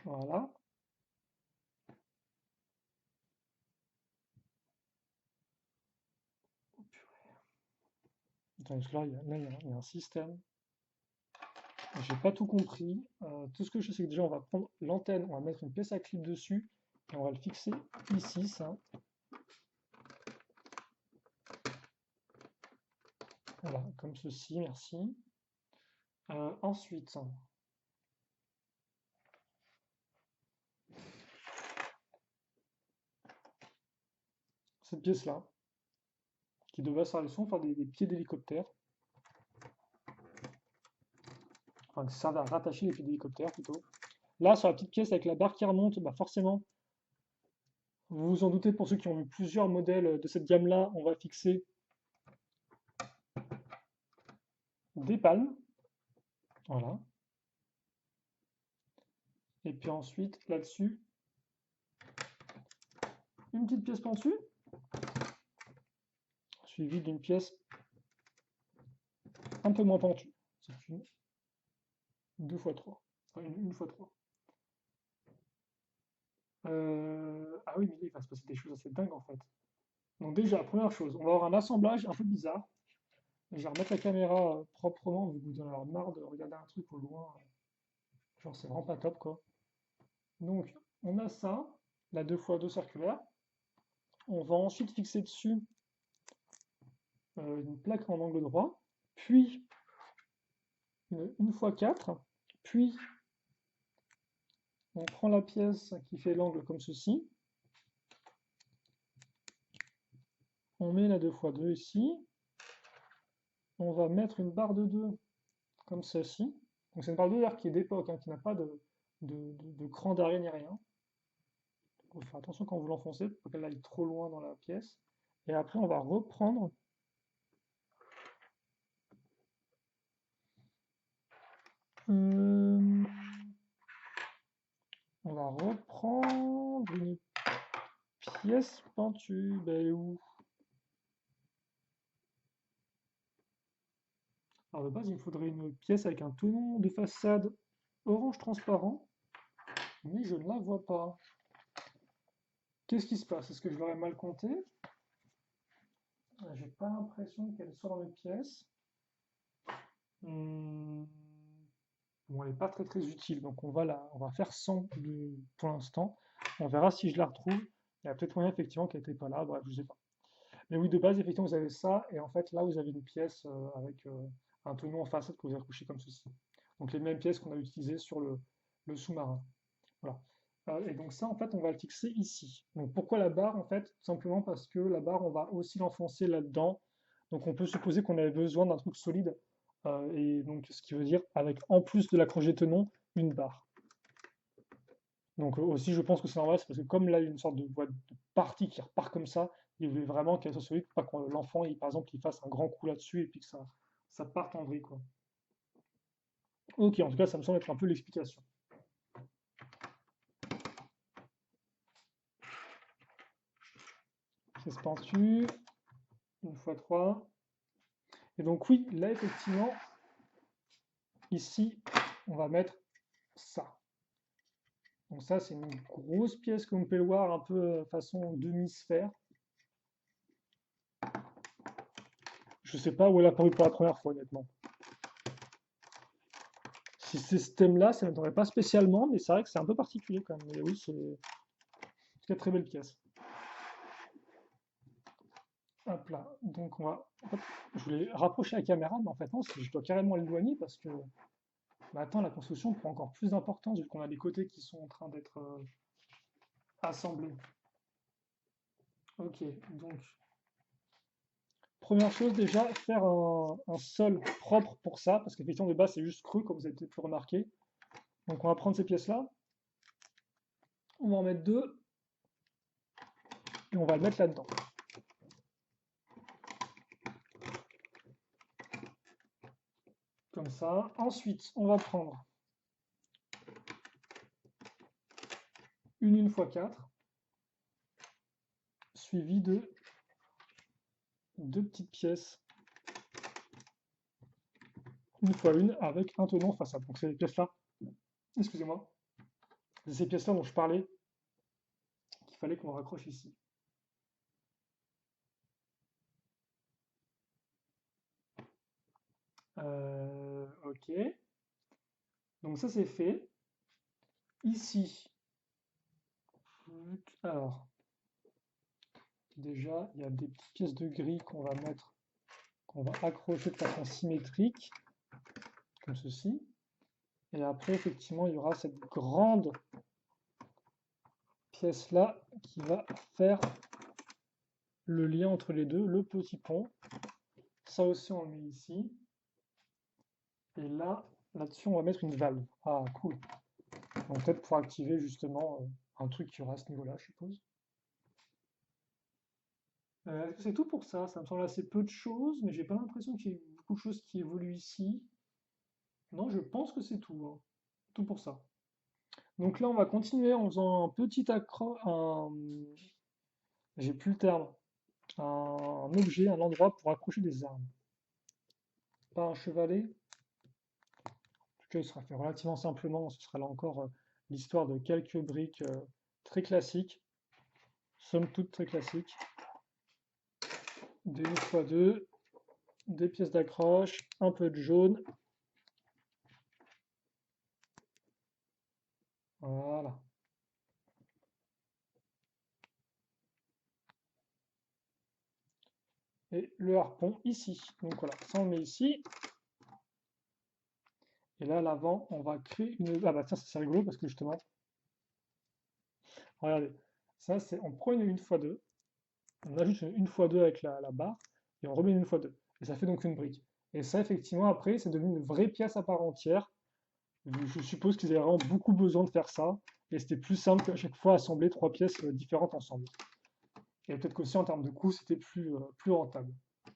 Voilà. Donc là, il y a un système. J'ai pas tout compris. Tout ce que je sais, c'est que déjà, on va prendre l'antenne, on va mettre une pièce à clip dessus, et on va le fixer ici, ça. Voilà, comme ceci, merci. Ensuite, cette pièce-là. qui devrait servir souvent pour faire des pieds d'hélicoptère. Enfin, qui servent à rattacher les pieds d'hélicoptère plutôt. Là, sur la petite pièce avec la barre qui remonte, bah forcément, vous vous en doutez, pour ceux qui ont vu plusieurs modèles de cette gamme-là, on va fixer des palmes. Voilà. Et puis ensuite, là-dessus, une petite pièce par-dessus, suivie d'une pièce un peu moins pentue. C'est une 2x3. Enfin, une 1x3. Ah oui, mais là, il va se passer des choses assez dingues en fait. Donc déjà, première chose, on va avoir un assemblage un peu bizarre. Je vais remettre la caméra proprement, vu que vous en avez marre de regarder un truc au loin. Genre, c'est vraiment pas top, quoi. Donc, on a ça, la 2x2 circulaire. On va ensuite fixer dessus une plaque en angle droit, puis une 1x4, puis on prend la pièce qui fait l'angle comme ceci. On met la 2x2 ici. On va mettre une barre de 2 comme ceci. Donc c'est une barre de 2 qui est d'époque, hein, qui n'a pas de cran d'arrêt ni rien. Il faut faire attention quand vous l'enfoncez pour qu'elle aille trop loin dans la pièce. Et après, on va reprendre on va reprendre une pièce pentue. Ben, elle est où? Alors de base, il me faudrait une pièce avec un tenon de façade orange transparent, mais je ne la vois pas. Qu'est-ce qui se passe? Est-ce que je l'aurais mal compté? J'ai pas l'impression qu'elle soit dans les pièces. Bon, elle n'est pas très utile, donc on va faire sans pour l'instant. On verra si je la retrouve. Il y a peut-être moyen effectivement qu'elle n'était pas là, bref, je sais pas. Mais oui, de base, effectivement, vous avez ça, et en fait, là, vous avez une pièce avec un tenon en façade que vous accrochez comme ceci. Donc les mêmes pièces qu'on a utilisées sur le sous-marin. Voilà. Et donc ça, en fait, on va le fixer ici. Donc pourquoi la barre? En fait, tout simplement parce que la barre, on va aussi l'enfoncer là-dedans. Donc on peut supposer qu'on avait besoin d'un truc solide. Et donc ce qui veut dire, avec en plus de l'accroche des tenons, une barre. Donc aussi, je pense que c'est normal, c'est parce que comme là, il y a une sorte de voie de partie qui repart comme ça, il voulait vraiment qu'elle soit solide pour pas que l'enfant, par exemple, il fasse un grand coup là-dessus et puis que ça parte en vrille, quoi. Ok, en tout cas, ça me semble être un peu l'explication. Pièce pentue, 1x3. Et donc oui, là, effectivement, ici, on va mettre ça. Donc ça, c'est une grosse pièce comme on peut le voir, un peu façon demi-sphère. Je sais pas où elle a apparu pour la première fois, honnêtement. Si c'est ce thème-là, ça ne m'étonnerait pas spécialement, mais c'est vrai que c'est un peu particulier quand même. Mais oui, c'est une très belle pièce. Hop là. Donc on va. Hop, je voulais rapprocher la caméra, mais en fait non, je dois carrément l'éloigner parce que maintenant la construction prend encore plus d'importance vu qu'on a les côtés qui sont en train d'être assemblés. Ok, donc première chose déjà, faire un sol propre pour ça, parce qu'effectivement de base c'est juste cru, comme vous avez peut-être pu remarquer. Donc on va prendre ces pièces-là, on va en mettre deux, et on va le mettre là-dedans. Comme ça. Ensuite, on va prendre une 1x4, suivie de deux petites pièces 1x1 avec un tenon façade. Donc c'est les pièces-là, excusez-moi, c'est ces pièces-là dont je parlais, qu'il fallait qu'on raccroche ici. Ok. Donc ça c'est fait. Ici, alors, déjà, il y a des petites pièces de gris qu'on va mettre, qu'on va accrocher de façon symétrique, comme ceci. Et après, effectivement, il y aura cette grande pièce-là qui va faire le lien entre les deux, le petit pont. Ça aussi, on le met ici. Et là, là-dessus, on va mettre une valve. Ah, cool. Donc peut-être pour activer justement un truc qui aura à ce niveau-là, je suppose. Est-ce que c'est tout pour ça? Ça me semble assez peu de choses, mais j'ai pas l'impression qu'il y ait beaucoup de choses qui évoluent ici. Non, je pense que c'est tout, hein. Tout pour ça. Donc là, on va continuer en faisant un petit accro... J'ai plus le terme. Un objet, un endroit pour accrocher des armes. Pas un chevalet. En tout cas, il sera fait relativement simplement. Ce sera là encore l'histoire de quelques briques très classiques. Somme toute très classiques. Des 1x2, des pièces d'accroche, un peu de jaune. Voilà. Et le harpon ici. Donc voilà, ça on le met ici. Et là, à l'avant, on va créer une... Ah bah tiens, ça c'est rigolo parce que justement, regardez, ça c'est... On prend une 1x2, on ajoute une 1x2 avec la barre, et on remet une 1x2. Et ça fait donc une brique. Et ça, effectivement, après, c'est devenu une vraie pièce à part entière. Je suppose qu'ils avaient vraiment beaucoup besoin de faire ça. Et c'était plus simple qu'à chaque fois assembler trois pièces différentes ensemble. Et peut-être qu'aussi en termes de coût, c'était plus rentable.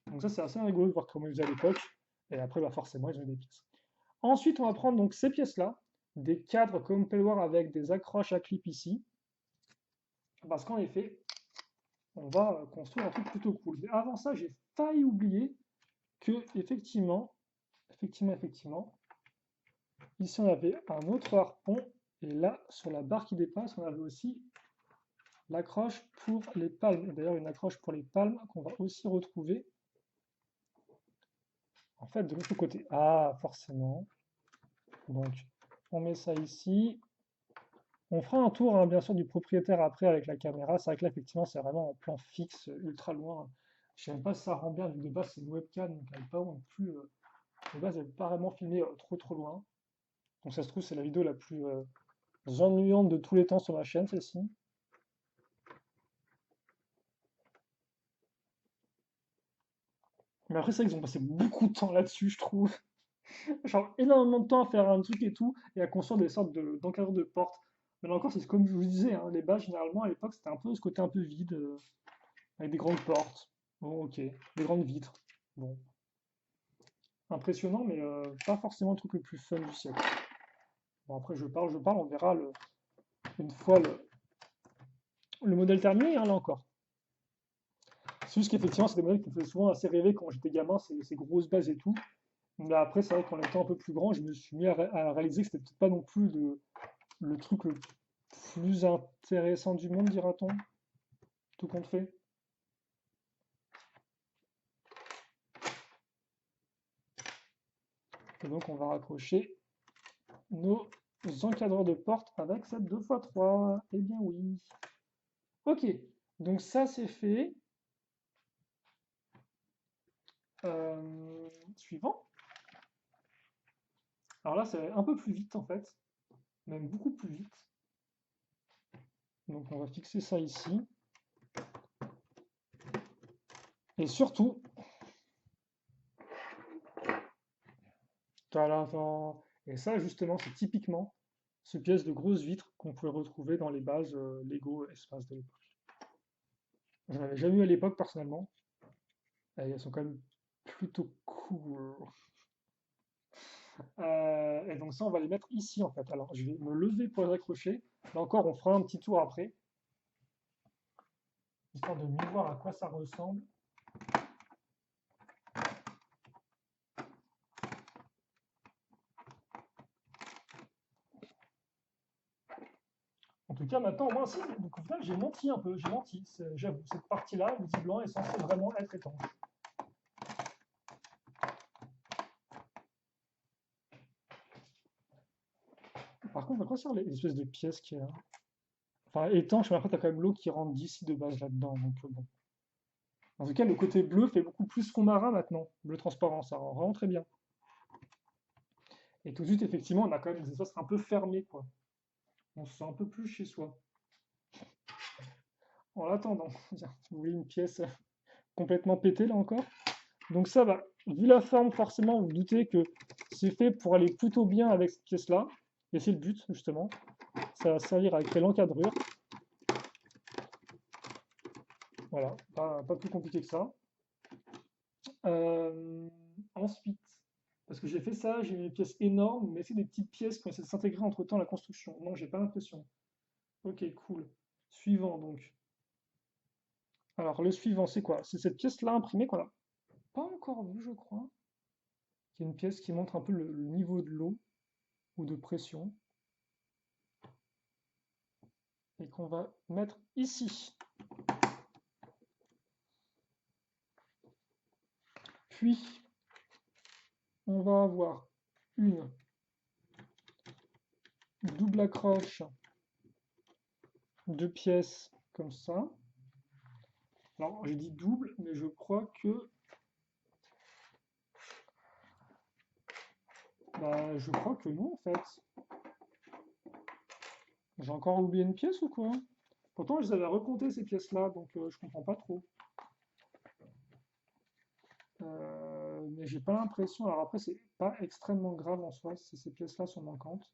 Donc ça, c'est assez rigolo de voir comment ils faisaient à l'époque. Et après, bah forcément, ils ont eu des pièces. Ensuite, on va prendre donc ces pièces-là, des cadres comme on peut le voir avec des accroches à clip ici. Parce qu'en effet, on va construire un truc plutôt cool. Mais avant ça, j'ai failli oublier que, effectivement, ici on avait un autre harpon, et là, sur la barre qui dépasse, on avait aussi l'accroche pour les palmes. Et d'ailleurs, une accroche pour les palmes qu'on va aussi retrouver, en fait, de l'autre côté. Ah, forcément. Donc, on met ça ici. On fera un tour, hein, bien sûr, du propriétaire après avec la caméra. C'est vrai que là, effectivement, c'est vraiment en plan fixe, ultra loin. Je sais même pas si ça rend bien, vu que de base, c'est une webcam, donc elle n'est pas non plus. De base, elle n'est pas vraiment filmée trop loin. Donc, ça se trouve, c'est la vidéo la plus ennuyante de tous les temps sur ma chaîne, celle-ci. Mais après, c'est vrai qu'ils ont passé beaucoup de temps là-dessus, je trouve. Genre, énormément de temps à faire un truc et tout, et à construire des sortes d'encadreurs de portes. Mais là encore, c'est comme je vous disais, hein, les bases, généralement, à l'époque, c'était un peu ce côté un peu vide, avec des grandes portes. Bon, ok, des grandes vitres. Bon, impressionnant, mais pas forcément le truc le plus fun du siècle. Bon, après, je parle, on verra une fois le modèle terminé, hein, là encore. C'est juste qu'effectivement, c'est des modèles qui me faisaient souvent assez rêver quand j'étais gamin, ces grosses bases et tout. Mais après, c'est vrai qu'en étant un peu plus grand, je me suis mis à réaliser que c'était peut-être pas non plus le truc le plus intéressant du monde, dira-t-on, tout compte fait. Et donc, on va raccrocher nos encadreurs de porte avec cette 2x3. Eh bien oui. Ok, donc ça c'est fait. Suivant. Alors là, c'est un peu plus vite en fait, même beaucoup plus vite. Donc on va fixer ça ici. Et surtout, tadam, et ça justement, c'est typiquement ce pièce de grosse vitre qu'on pouvait retrouver dans les bases Lego Espace de l'époque. J'en avais jamais eu à l'époque personnellement. Et elles sont quand même plutôt cool. Et donc ça, on va les mettre ici en fait. Alors, je vais me lever pour les accrocher. Là encore, on fera un petit tour après, histoire de mieux voir à quoi ça ressemble. En tout cas, maintenant, moi aussi, donc au final, j'ai menti un peu, j'ai menti. J'avoue, cette partie-là, visiblement, est censée vraiment être étanche. Par contre, on va sur les espèces de pièces qui... Enfin, étanche, mais après, t'as quand même l'eau qui rentre d'ici de base là-dedans, donc bon. En tout cas, le côté bleu fait beaucoup plus fond marin maintenant. Bleu transparent, ça rend vraiment très bien. Et tout de suite, effectivement, on a quand même des espaces un peu fermés, quoi. On se sent un peu plus chez soi. En attendant, tiens, vous voulez une pièce complètement pétée là encore? Donc ça va. Vu la forme, forcément, vous vous doutez que c'est fait pour aller plutôt bien avec cette pièce-là. Et c'est le but, justement. Ça va servir à créer l'encadrure. Voilà, pas plus compliqué que ça. Euh, ensuite, parce que j'ai fait ça, j'ai mis des pièces énormes, mais c'est des petites pièces qui ont essayé de s'intégrer entre-temps à la construction. Non, j'ai pas l'impression. Ok, cool. Suivant, donc. Alors, le suivant, c'est quoi? C'est cette pièce-là imprimée qu'on n'a pas encore vue, je crois. Il y a une pièce qui montre un peu le niveau de l'eau ou de pression. Et qu'on va mettre ici. Puis, on va avoir une double accroche de pièces comme ça. Alors, j'ai dit double, mais je crois que... Bah, je crois que non, en fait. J'ai encore oublié une pièce ou quoi? Pourtant, je les avais recomptées, ces pièces-là, donc je comprends pas trop. Mais j'ai pas l'impression... Alors après, c'est pas extrêmement grave en soi si ces pièces-là sont manquantes.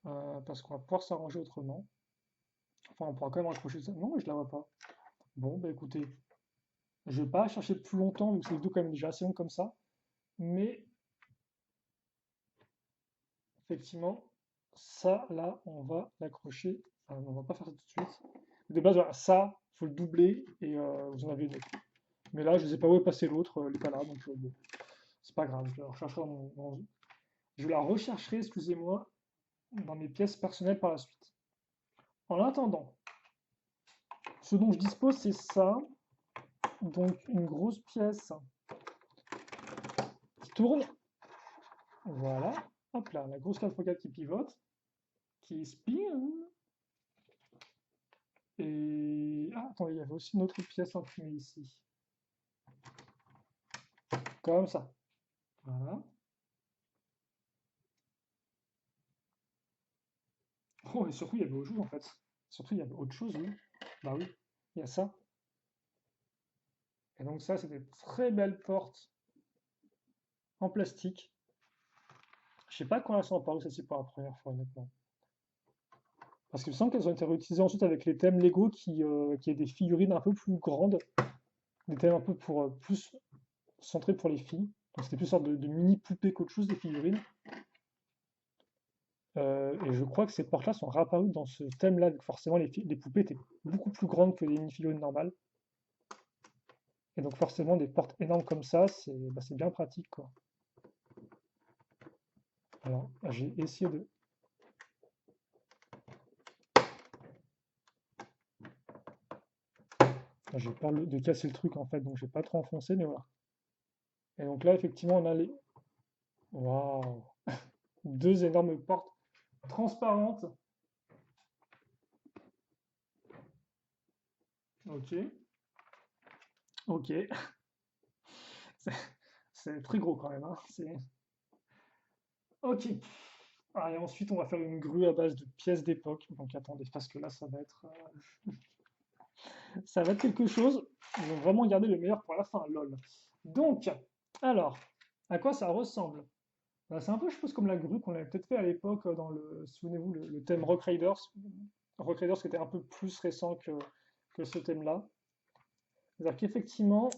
Parce qu'on va pouvoir s'arranger autrement. Enfin, on pourra quand même accrocher ça. Non, mais je la vois pas. Bon, bah écoutez, je vais pas chercher plus longtemps, vu que c'est vidéo quand même déjà assez long comme ça. Mais effectivement, ça, là, on va l'accrocher. Enfin, on va pas faire ça tout de suite. De base, voilà, ça, faut le doubler et vous en avez d'autres. Mais là, je ne sais pas où est passé l'autre, il n'est pas là, donc bon, c'est pas grave. Je la rechercherai, excusez-moi, dans mes pièces personnelles par la suite. En attendant, ce dont je dispose, c'est ça. Donc, une grosse pièce qui tourne. Voilà. Hop là, la grosse 4x4 qui pivote, qui spin. Et... Ah, attendez, il y avait aussi une autre pièce imprimée ici. Comme ça. Voilà. Oh, et surtout, il y avait autre chose en fait. Surtout, il y avait autre chose, oui. Bah oui, il y a ça. Et donc ça, c'est des très belles portes en plastique. Je sais pas quand elles sont apparues, ça c'est pour la première fois, honnêtement. Parce qu'il me semble qu'elles ont été réutilisées ensuite avec les thèmes Lego qui est des figurines un peu plus grandes. Des thèmes un peu pour plus centrés pour les filles. Donc c'était plus sorte de mini poupées qu'autre chose, des figurines. Et je crois que ces portes-là sont réapparues dans ce thème-là, vu que forcément les poupées étaient beaucoup plus grandes que les mini-figurines normales. Et donc forcément des portes énormes comme ça, c'est bien pratique, quoi. Alors j'ai essayé de... J'ai peur de casser le truc en fait, donc j'ai pas trop enfoncé, mais voilà. Et donc là effectivement on a les... Waouh! Deux énormes portes transparentes. Ok, ok. C'est c'est très gros quand même, hein. Ok. Ah, et ensuite on va faire une grue à base de pièces d'époque. Donc attendez, parce que là ça va être quelque chose. Ils vont vraiment garder le meilleur pour la fin, lol. Donc, alors, à quoi ça ressemble? Bah, c'est un peu, je suppose, comme la grue qu'on avait peut-être fait à l'époque dans le, souvenez-vous, le thème Rock Raiders. Rock Raiders qui était un peu plus récent que ce thème-là. C'est-à-dire qu'effectivement,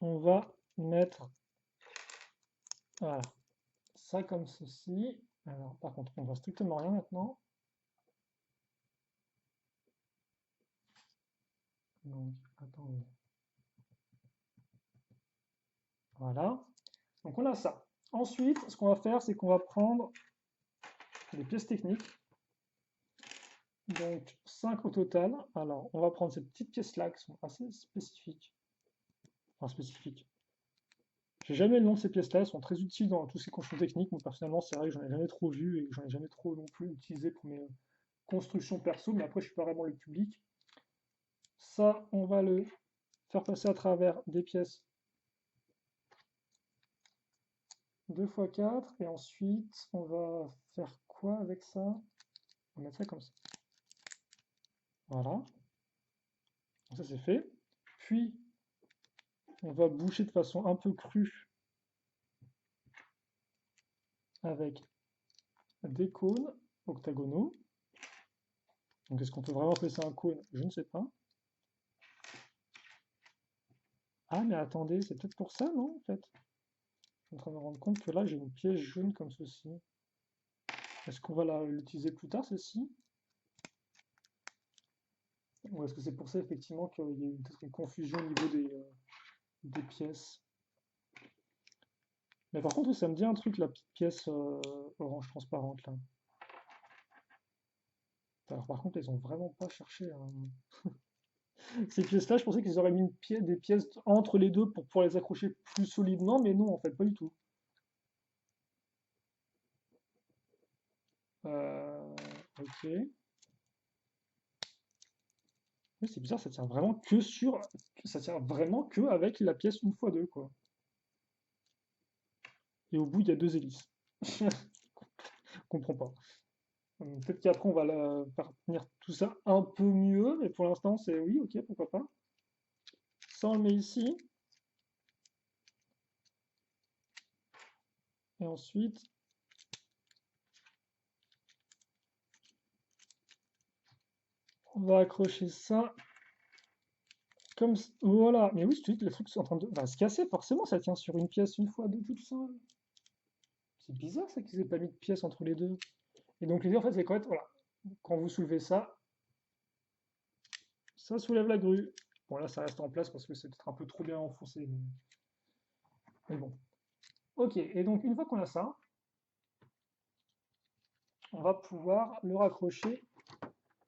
on va mettre voilà, ça comme ceci. Alors, par contre, on voit strictement rien maintenant. Donc, attendez. Voilà. Donc, on a ça. Ensuite, ce qu'on va faire, c'est qu'on va prendre les pièces techniques. Donc 5 au total. Alors, on va prendre ces petites pièces-là qui sont assez spécifiques. Enfin, spécifiques. J'ai jamais le nom de ces pièces-là, elles sont très utiles dans tous ces constructions techniques. Moi, personnellement, c'est vrai que j'en ai jamais trop vu et que j'en ai jamais trop non plus utilisé pour mes constructions perso, mais après, je suis pas vraiment le public. Ça, on va le faire passer à travers des pièces 2 x 4 et ensuite, on va faire quoi avec ça? On va mettre ça comme ça. Voilà. Donc ça c'est fait. Puis on va boucher de façon un peu crue avec des cônes octagonaux. Donc est-ce qu'on peut vraiment appeler ça un cône? Je ne sais pas. Ah mais attendez, c'est peut-être pour ça, non, en fait? Je suis en train de me rendre compte que là j'ai une pièce jaune comme ceci. Est-ce qu'on va l'utiliser plus tard, celle-ci? Ou est-ce que c'est pour ça effectivement qu'il y a eu peut-être une confusion au niveau des pièces? Mais par contre, ça me dit un truc, la petite pièce orange transparente là. Alors par contre, ils ont vraiment pas cherché ces pièces-là. Je pensais qu'ils auraient mis des pièces entre les deux pour pouvoir les accrocher plus solidement, mais non, en fait, pas du tout. Euh, ok. Oui, c'est bizarre, ça tient vraiment que sur. Ça tient vraiment que avec la pièce 1x2, quoi. Et au bout, il y a deux hélices. Je comprends pas. Peut-être qu'après, on va faire tenir tout ça un peu mieux, mais pour l'instant, c'est oui, ok, pourquoi pas. Ça, on le met ici. Et ensuite, on va accrocher ça comme voilà. Mais oui, je te dis que le truc est en train de va se casser, forcément, ça tient sur une pièce 1x2 toute seule. C'est bizarre ça qu'ils aient pas mis de pièce entre les deux. Et donc l'idée en fait c'est qu'en fait, voilà, quand vous soulevez ça, ça soulève la grue. Bon là ça reste en place parce que c'est peut-être un peu trop bien enfoncé. Mais bon. Ok, et donc une fois qu'on a ça, on va pouvoir le raccrocher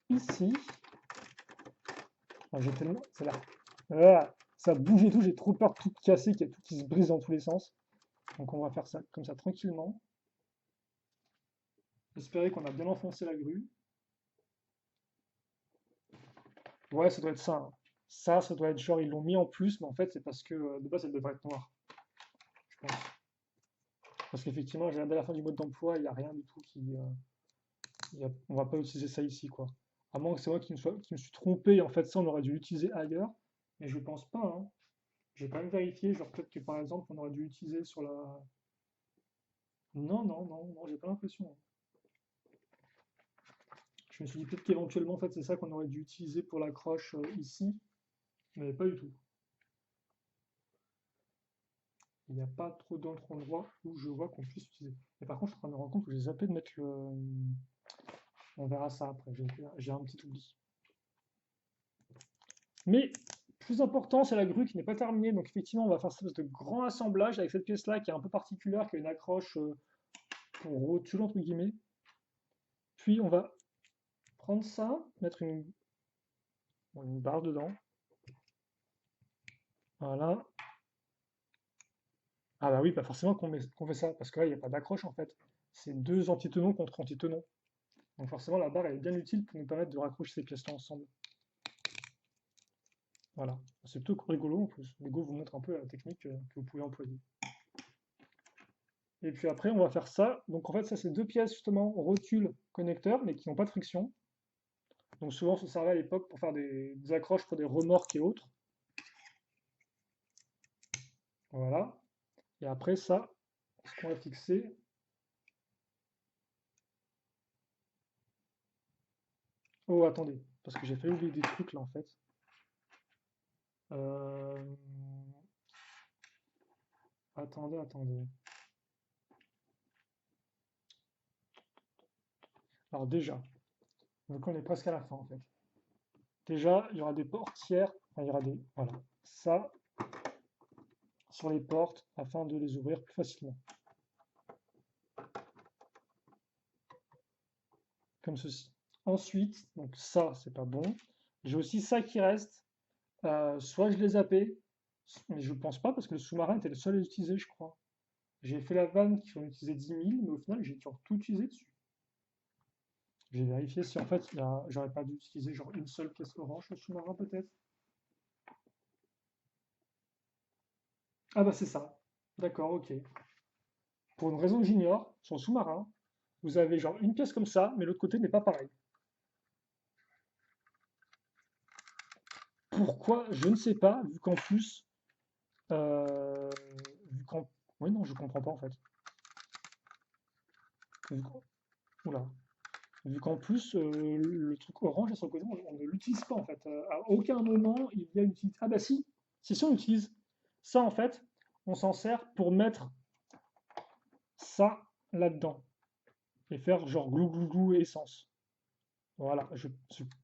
ici. Ah, j'ai tellement. Ça, ça bouge et tout, j'ai trop peur de tout casser, qu'il y a tout qui se brise dans tous les sens. Donc on va faire ça comme ça tranquillement. Espérer qu'on a bien enfoncé la grue. Ouais, ça doit être ça, hein. Ça doit être genre, ils l'ont mis en plus, mais en fait, c'est parce que de base, elle devrait être noire, je pense. Parce qu'effectivement, j'ai regardé à la fin du mode d'emploi, il n'y a rien du tout qui. On va pas utiliser ça ici, quoi. À moins que c'est moi qui me suis trompé, en fait, ça, on aurait dû l'utiliser ailleurs, mais je pense pas, hein. J'ai quand même vérifié, genre peut-être que par exemple, on aurait dû l'utiliser sur la. Non, non, non, non, j'ai pas l'impression, hein. Je me suis dit peut-être qu'éventuellement, en fait, c'est ça qu'on aurait dû utiliser pour l'accroche ici, mais pas du tout. Il n'y a pas trop d'autres endroits où je vois qu'on puisse utiliser. Et par contre, je suis en train de me rendre compte que j'ai zappé de mettre le. On verra ça après, j'ai un petit oubli. Mais plus important, c'est la grue qui n'est pas terminée. Donc effectivement, on va faire cette espèce de grand assemblage avec cette pièce-là qui est un peu particulière, qui a une accroche pour rotule entre guillemets. Puis on va prendre ça, mettre une barre dedans. Voilà. Ah bah oui, pas forcément qu'on fait ça, parce que là, il n'y a pas d'accroche en fait. C'est deux antitenons contre antitenons. Donc forcément, la barre elle est bien utile pour nous permettre de raccrocher ces pièces-là ensemble. Voilà. C'est plutôt rigolo en plus. Lego vous montre un peu la technique que vous pouvez employer. Et puis après, on va faire ça. Donc en fait, ça, c'est deux pièces justement, rotule, connecteur, mais qui n'ont pas de friction. Donc souvent, ça servait à l'époque pour faire des accroches pour des remorques et autres. Voilà. Et après ça, ce qu'on va fixer. Oh, attendez, parce que j'ai fait oublier des trucs là en fait. Euh, Attendez, attendez. Alors déjà, donc on est presque à la fin en fait. Déjà, il y aura des portières, enfin, il y aura des, voilà, ça sur les portes afin de les ouvrir plus facilement, comme ceci. Ensuite, donc ça, c'est pas bon. J'ai aussi ça qui reste. Soit je les zappé, mais je pense pas parce que le sous-marin était le seul à l'utiliser, je crois. J'ai fait la vanne qui en utilisait 10 000, mais au final, j'ai toujours tout utilisé dessus. J'ai vérifié si en fait, j'aurais pas dû utiliser genre une seule pièce orange sur le sous-marin peut-être. Ah bah c'est ça. D'accord, ok. Pour une raison que j'ignore, sur le sous-marin, vous avez genre une pièce comme ça, mais l'autre côté n'est pas pareil. Pourquoi? Je ne sais pas, vu qu'en plus, euh, vu qu'en... Oui, non, je comprends pas en fait. Vu qu'en- Oula. Vu qu'en plus, le truc orange là, sur le côté, on ne l'utilise pas en fait. À aucun moment, il y a une utilité. Ah bah si, si on utilise ça en fait, on s'en sert pour mettre ça là-dedans et faire genre glou glou glou essence. Voilà, je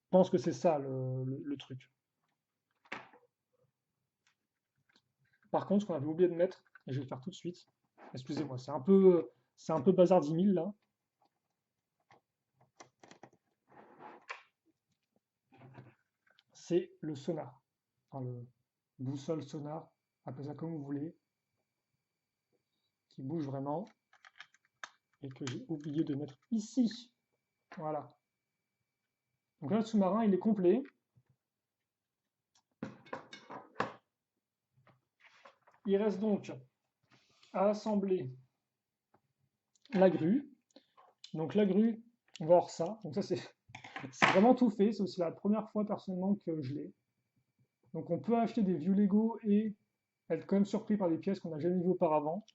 pense que c'est ça le truc. Par contre, ce qu'on avait oublié de mettre, et je vais le faire tout de suite, excusez-moi, c'est un peu bazar 10 000 là, c'est le sonar. Enfin, le boussole sonar, appelez ça comme vous voulez, qui bouge vraiment et que j'ai oublié de mettre ici. Voilà. Donc là, le sous-marin, il est complet. Il reste donc à assembler la grue. Donc la grue, on va voir ça. Donc ça, c'est vraiment tout fait. C'est aussi la première fois personnellement que je l'ai. Donc on peut acheter des vieux Lego et être quand même surpris par des pièces qu'on n'a jamais vues auparavant.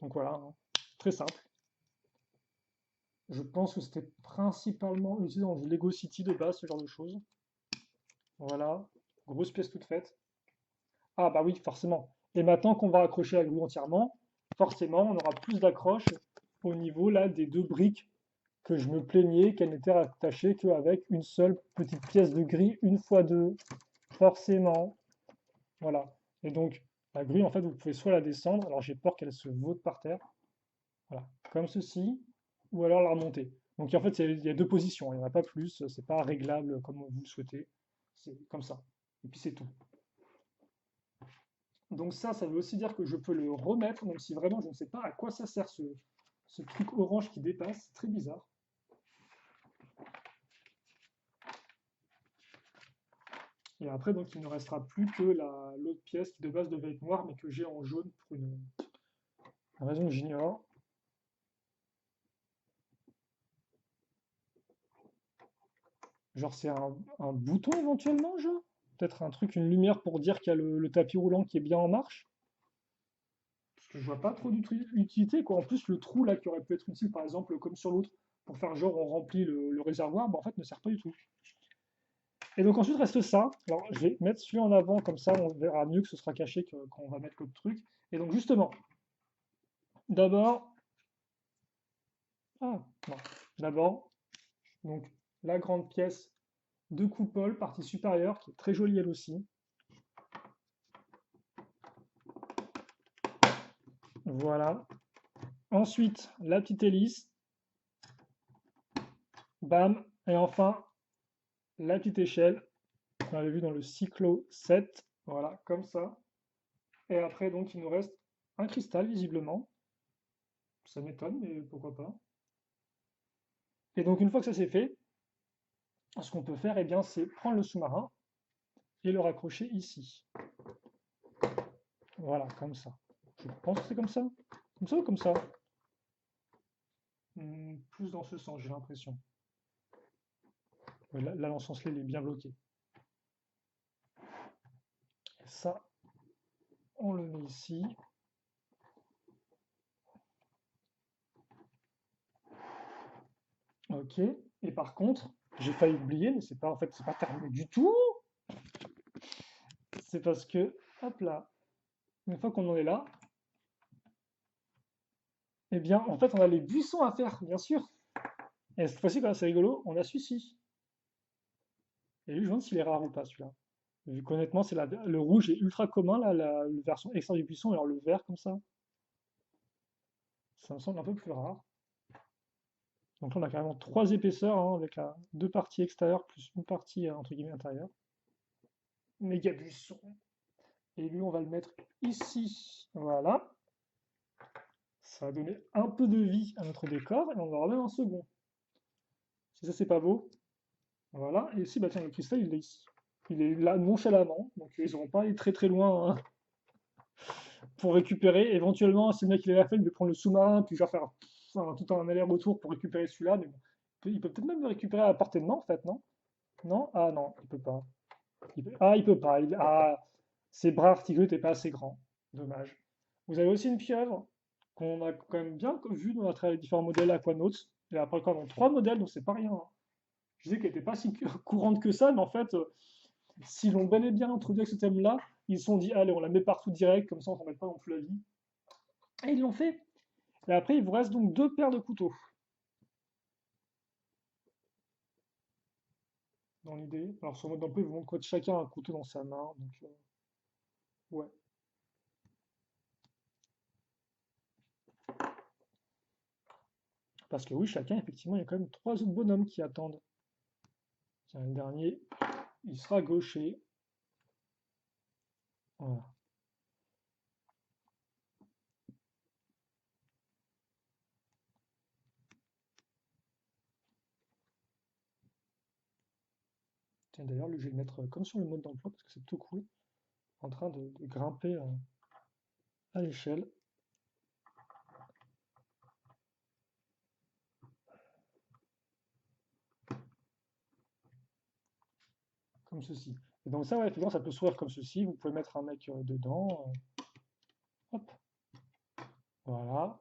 Donc voilà, hein. Très simple. Je pense que c'était principalement utilisé dans du Lego City de base, ce genre de choses. Voilà, grosse pièce toute faite. Ah bah oui, forcément. Et maintenant qu'on va accrocher la grue entièrement, forcément, on aura plus d'accroche au niveau là des deux briques que je me plaignais qu'elles n'étaient rattachées qu'avec une seule petite pièce de grille, une fois deux, forcément. Voilà. Et donc, la grue, en fait, vous pouvez soit la descendre, alors j'ai peur qu'elle se vautre par terre, voilà, comme ceci, ou alors la remonter. Donc en fait, il y a deux positions, il n'y en a pas plus, c'est pas réglable comme vous le souhaitez, c'est comme ça. Et puis c'est tout. Donc ça veut aussi dire que je peux le remettre, même si vraiment je ne sais pas à quoi ça sert ce truc orange qui dépasse, c'est très bizarre. Et après, donc il ne restera plus que l'autre pièce qui de base devait être noire, mais que j'ai en jaune pour une raison que j'ignore. Genre c'est un bouton éventuellement, genre? Peut-être un truc, une lumière pour dire qu'il y a le tapis roulant qui est bien en marche? Parce que je vois pas trop d'utilité, quoi. En plus, le trou là qui aurait pu être utile, par exemple, comme sur l'autre, pour faire genre on remplit le réservoir, bah, en fait ne sert pas du tout. Et donc ensuite reste ça. Alors je vais mettre celui en avant, comme ça on verra mieux que ce sera caché quand on va mettre l'autre truc. Et donc justement, d'abord, ah, non, d'abord, donc la grande pièce de coupole, partie supérieure, qui est très jolie elle aussi. Voilà. Ensuite, la petite hélice. Bam. Et enfin, la petite échelle qu'on avait vu dans le Cyclo 7. Voilà, comme ça. Et après, donc, il nous reste un cristal, visiblement. Ça m'étonne, mais pourquoi pas. Et donc, une fois que ça c'est fait, ce qu'on peut faire, eh bien, c'est prendre le sous-marin et le raccrocher ici. Voilà, comme ça. Je pense que c'est comme ça. Comme ça ou comme ça? Plus dans ce sens, j'ai l'impression. Ouais, là, l'encense-là, il est bien bloqué. Ça, on le met ici. Ok. Et par contre, j'ai failli oublier, mais c'est pas en fait, c'est pas terminé du tout. C'est parce que, hop là, une fois qu'on en est là, eh bien, en fait, on a les buissons à faire, bien sûr. Et cette fois-ci, quand même, c'est rigolo, on a celui-ci. Et lui, je me demande s'il est rare ou pas, celui-là. Vu qu'honnêtement, le rouge est ultra commun, là, la version extra du buisson, alors le vert, comme ça me semble un peu plus rare. Donc là, on a carrément trois épaisseurs, hein, avec deux parties extérieures plus une partie, entre guillemets, intérieure. Méga buisson. Et lui, on va le mettre ici. Voilà. Ça va donner un peu de vie à notre décor et on va remettre un second. Si ça, c'est pas beau. Voilà. Et ici, bah tiens, le cristal, il est ici. Il est là nonchalamment. Donc, ils n'auront pas aller très très loin, hein, pour récupérer. Éventuellement, si le mec il est la fait, il peut prendre le sous-marin, puis genre faire tout un aller-retour pour récupérer celui-là, mais bon. Il peut peut-être même le récupérer à portée de main, en fait, non? Non? Ah non, il peut pas. Ah, il peut pas. Ses bras articulés n'étaient pas assez grands. Dommage. Vous avez aussi une pieuvre qu'on a quand même bien vue dans les différents modèles Aquanauts. Et après, quand même 3 modèles, donc c'est pas rien, hein. Je disais qu'elle n'était pas si courante que ça, mais en fait, s'ils l'ont bel et bien introduit avec ce thème-là, ils se sont dit, allez, on la met partout direct, comme ça on ne s'en met pas non plus la vie. Et ils l'ont fait. Et après, il vous reste donc 2 paires de couteaux. Dans l'idée. Alors sur le mode d'emploi, il vous montre chacun un couteau dans sa main. Donc, ouais. Parce que oui, chacun, effectivement, il y a quand même 3 autres bonhommes qui attendent. Tiens, le dernier, il sera gaucher. Voilà. Tiens, d'ailleurs, lui, je vais le mettre comme sur le mode d'emploi parce que c'est tout cool. En train de grimper à l'échelle. Comme ceci. Et donc ça, ouais, effectivement, ça peut s'ouvrir comme ceci. Vous pouvez mettre un mec dedans. Hop. Voilà.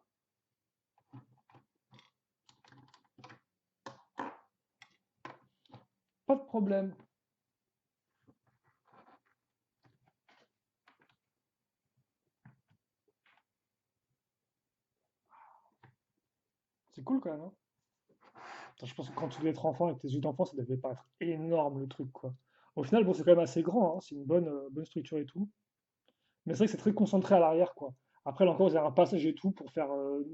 Pas de problème. C'est cool quand même, hein. Je pense que quand tu devais être enfant avec tes yeux d'enfant, ça devait paraître énorme le truc, quoi. Au final, bon, c'est quand même assez grand, hein. C'est une bonne structure et tout. Mais c'est vrai que c'est très concentré à l'arrière, quoi. Après, là encore, vous avez un passage et tout pour faire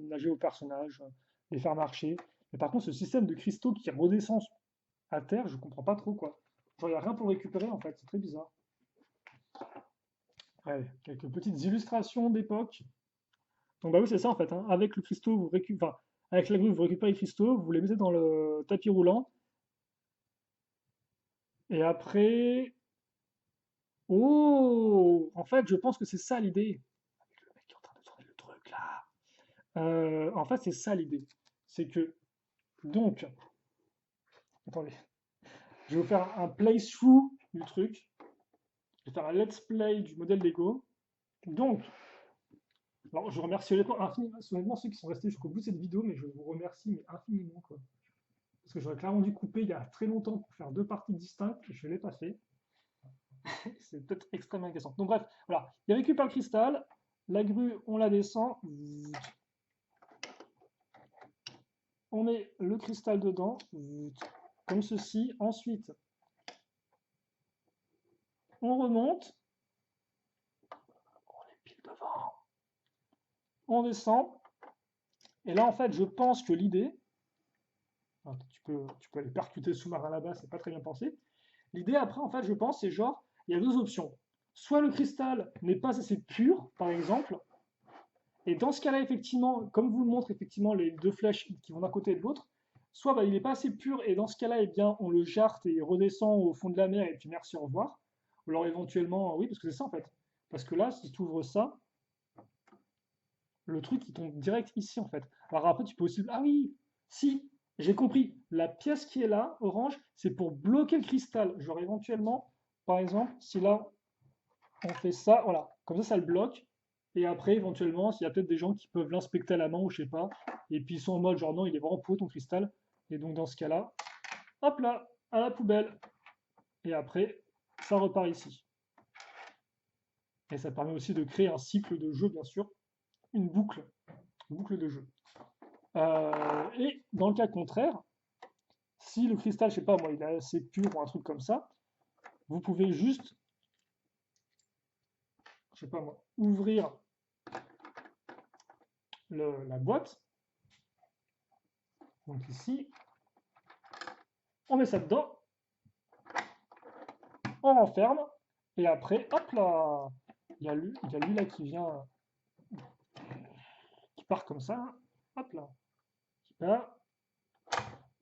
nager au personnage, les faire marcher. Mais par contre, ce système de cristaux qui redescend à terre, je comprends pas trop, quoi. Genre, il n'y a rien pour le récupérer, en fait. C'est très bizarre. Ouais, quelques petites illustrations d'époque. Donc, bah oui, c'est ça, en fait, hein. Avec le cristaux, enfin, avec la grue, vous récupérez les cristaux, vous les mettez dans le tapis roulant. Et après, oh! En fait, je pense que c'est ça l'idée. Le mec qui est en train de tourner le truc là. En fait, c'est ça l'idée. C'est que, donc, attendez, je vais vous faire un playthrough du truc. Je vais faire un let's play du modèle Lego. Donc, alors je remercie honnêtement ceux qui sont restés jusqu'au bout de cette vidéo, mais je vous remercie mais infiniment, quoi. Parce que j'aurais clairement dû couper il y a très longtemps pour faire 2 parties distinctes et je ne l'ai pas fait. C'est peut-être extrêmement intéressant. Donc bref, voilà, il récupère le cristal, la grue, on la descend, on met le cristal dedans, comme ceci. Ensuite, on remonte, on est pile devant, on descend. Et là, en fait, je pense que l'idée, tu peux aller percuter le sous-marin là-bas, c'est pas très bien pensé. L'idée après, en fait, je pense, c'est genre, il y a 2 options. Soit le cristal n'est pas assez pur, par exemple, et dans ce cas-là, effectivement, comme vous le montre effectivement les 2 flèches qui vont d'un côté et de l'autre, soit bah, il n'est pas assez pur, et dans ce cas-là, eh bien, on le jarte et il redescend au fond de la mer, et puis merci, au revoir. Ou alors éventuellement, oui, parce que c'est ça en fait. Parce que là, si tu ouvres ça, le truc il tombe direct ici en fait. Alors après, tu peux aussi. Ah oui, si, j'ai compris. La pièce qui est là, orange, c'est pour bloquer le cristal. Genre éventuellement, par exemple, si là on fait ça, voilà, comme ça le bloque. Et après, éventuellement, s'il y a peut-être des gens qui peuvent l'inspecter à la main ou je sais pas, et puis ils sont en mode genre non, il est vraiment pourri ton cristal. Et donc dans ce cas-là, hop là, à la poubelle. Et après, ça repart ici. Et ça permet aussi de créer un cycle de jeu, bien sûr, une boucle de jeu. Et dans le cas contraire, si le cristal, je sais pas moi, il est assez pur ou un truc comme ça, vous pouvez juste, je sais pas moi, ouvrir la boîte. Donc ici, on met ça dedans, on renferme, et après, hop là, il y a lui là qui vient, qui part comme ça, hein. Hop là, qui part,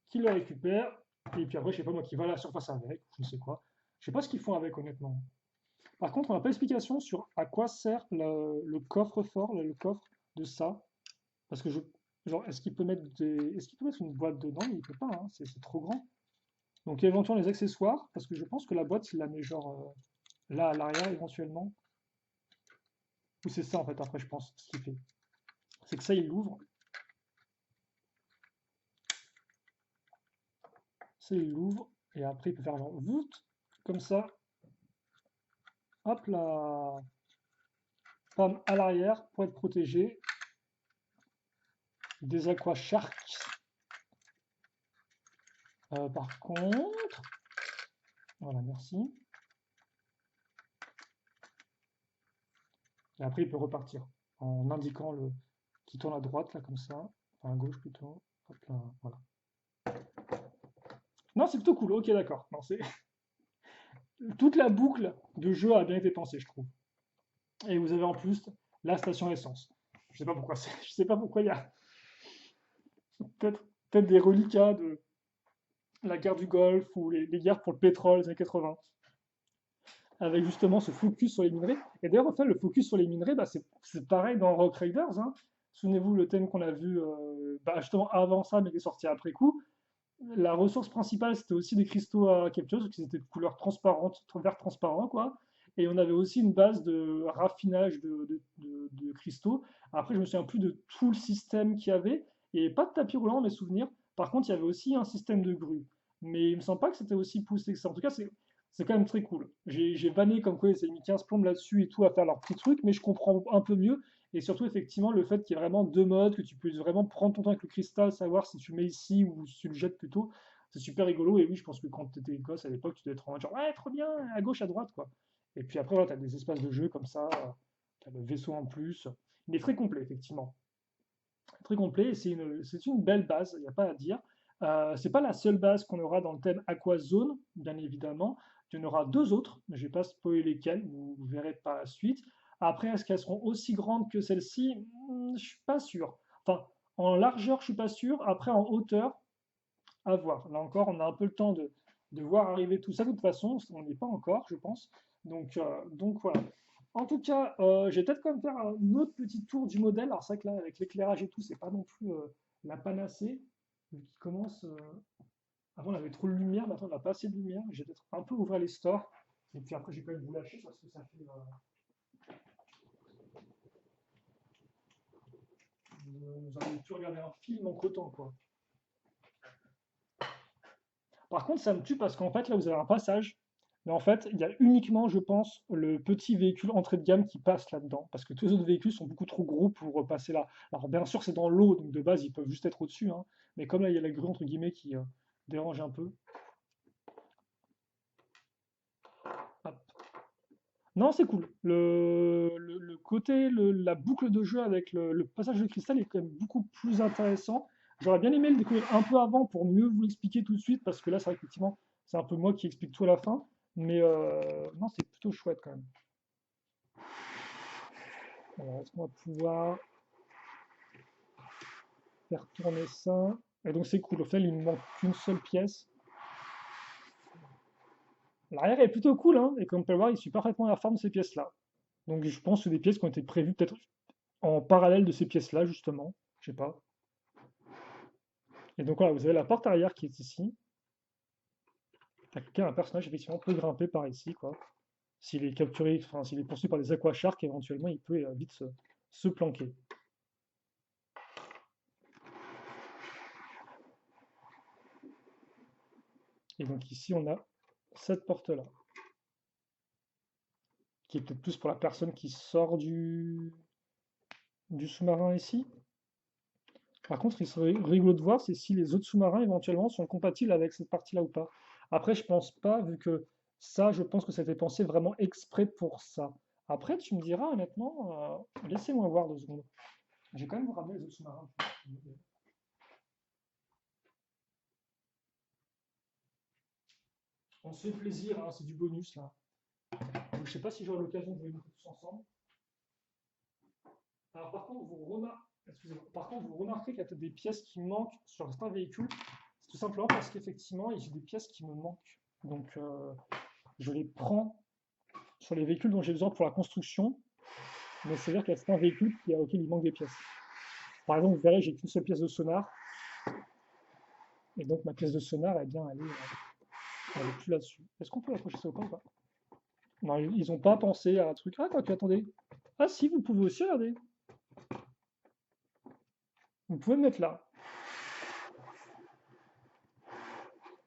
qui le récupère, et puis après, je sais pas moi, qui va à la surface avec, je ne sais quoi. Je sais pas ce qu'ils font avec, honnêtement. Par contre, on n'a pas d'explication sur à quoi sert le coffre-fort, le coffre de ça. Parce que Genre, est-ce qu'il peut mettre une boîte dedans? Mais il peut pas, hein, c'est trop grand. Donc éventuellement les accessoires, parce que je pense que la boîte, il la met genre là à l'arrière éventuellement. Ou c'est ça en fait, après je pense, ce qu'il fait. C'est que ça, il l'ouvre. Ça, il l'ouvre. Et après, il peut faire genre voûte, comme ça. Hop là. Pam, à l'arrière pour être protégé. Des aqua sharks. Par contre, voilà, merci. Et après, il peut repartir en indiquant le qui tourne à droite, là, comme ça. Enfin, à gauche plutôt. Hop là, voilà. Non, c'est plutôt cool. Ok, d'accord. Non, c'est toute la boucle de jeu a bien été pensée, je trouve. Et vous avez en plus la station essence. Je sais pas pourquoi. Je sais pas pourquoi il y a peut-être des reliquats de la guerre du Golfe ou les guerres pour le pétrole des années 80, avec justement ce focus sur les minerais. Et d'ailleurs, en fait, le focus sur les minerais, bah, c'est pareil dans Rock Raiders, hein. Souvenez-vous le thème qu'on a vu bah, justement avant ça, mais qui est sorti après coup. La ressource principale, c'était aussi des cristaux à capture, parce qu'ils étaient de couleur transparente, vert transparent, quoi. Et on avait aussi une base de raffinage de cristaux. Après, je me souviens plus de tout le système qu'il y avait. Et pas de tapis roulant, mes souvenirs. Par contre, il y avait aussi un système de grue. Mais il me semble pas que c'était aussi poussé que ça. En tout cas, c'est quand même très cool. J'ai vanné comme quoi ils avaient mis 15 plombes là-dessus et tout à faire leur petit truc, mais je comprends un peu mieux. Et surtout, effectivement, le fait qu'il y ait vraiment deux modes, que tu puisses vraiment prendre ton temps avec le cristal, savoir si tu le mets ici ou si tu le jettes plutôt, c'est super rigolo. Et oui, je pense que quand tu étais gosse à l'époque, tu devais être en mode genre, ouais, trop bien, à gauche, à droite, quoi. Et puis après, tu as des espaces de jeu comme ça, tu as le vaisseau en plus. Il est très complet, effectivement. Très complet, et c'est une belle base, il n'y a pas à dire. C'est pas la seule base qu'on aura dans le thème Aquazone, bien évidemment. Il y en aura deux autres, mais je ne vais pas spoiler lesquelles, vous verrez par la suite. Après, est-ce qu'elles seront aussi grandes que celle-ci? Je ne suis pas sûr. Enfin, en largeur, je suis pas sûr. Après, en hauteur, à voir. Là encore, on a un peu le temps de voir arriver tout ça. De toute façon, on n'y est pas encore, je pense. Donc voilà. En tout cas, je vais peut-être quand même faire un autre petit tour du modèle. Alors c'est vrai que là, avec l'éclairage et tout, c'est pas non plus la panacée. Vu qu'il commence. Avant, on avait trop de lumière, maintenant, on n'a pas assez de lumière. Je vais peut-être un peu ouvrir les stores. Et puis après, je vais quand même vous lâcher parce que ça fait. Nous avons pu regarder un film entre temps, quoi. Par contre, ça me tue parce qu'en fait, là, vous avez un passage. Mais en fait, il y a uniquement, je pense, le petit véhicule entrée de gamme qui passe là-dedans. Parce que tous les autres véhicules sont beaucoup trop gros pour passer là. Alors, bien sûr, c'est dans l'eau, donc de base, ils peuvent juste être au-dessus, hein. Mais comme là, il y a la grue, entre guillemets, qui dérange un peu. Hop. Non, c'est cool. Le côté, la boucle de jeu avec le passage de cristal est quand même beaucoup plus intéressant. J'aurais bien aimé le découvrir un peu avant pour mieux vous l'expliquer tout de suite, parce que là, c'est vrai qu'effectivement, c'est un peu moi qui explique tout à la fin. Mais non, c'est plutôt chouette quand même. Alors, est-ce qu'on va pouvoir faire tourner ça? Et donc, c'est cool. Au final, il ne manque qu'une seule pièce. L'arrière est plutôt cool, hein, et comme on peut le voir, il suit parfaitement la forme de ces pièces-là. Donc, je pense que c'est des pièces qui ont été prévues peut-être en parallèle de ces pièces-là, justement. Je sais pas. Et donc voilà, vous avez la porte arrière qui est ici, avec lequel un personnage effectivement peut grimper par ici, quoi. S'il est capturé, enfin s'il est poursuivi par des aquasharks, éventuellement il peut vite se planquer. Et donc ici on a cette porte-là, qui est peut-être plus pour la personne qui sort du sous-marin ici. Par contre, il serait rigolo de voir c'est si les autres sous-marins éventuellement sont compatibles avec cette partie-là ou pas. Après, je pense pas, vu que ça, je pense que ça a été pensé vraiment exprès pour ça. Après, tu me diras honnêtement, laissez-moi voir 2 secondes. Je vais quand même vous ramener les autres sous-marins. On se fait plaisir, hein, c'est du bonus là. Donc, je sais pas si j'aurai l'occasion de les mettre tous ensemble. Alors par contre, vous remarquez qu'il y a peut-être des pièces qui manquent sur certains véhicules. C'est tout simplement parce qu'effectivement, il y a des pièces qui me manquent. Donc je les prends sur les véhicules dont j'ai besoin pour la construction, mais c'est-à-dire qu'il y a certains véhicules auxquels il manque des pièces. Par exemple, vous verrez, j'ai qu'une seule pièce de sonar, et donc ma pièce de sonar, eh bien, elle est plus là-dessus. Est-ce qu'on peut accrocher ça au pas ou pas? Non, ils n'ont pas pensé à un truc. Ah, quoi que, attendez. Ah si, vous pouvez aussi, regarder. Vous pouvez me mettre là,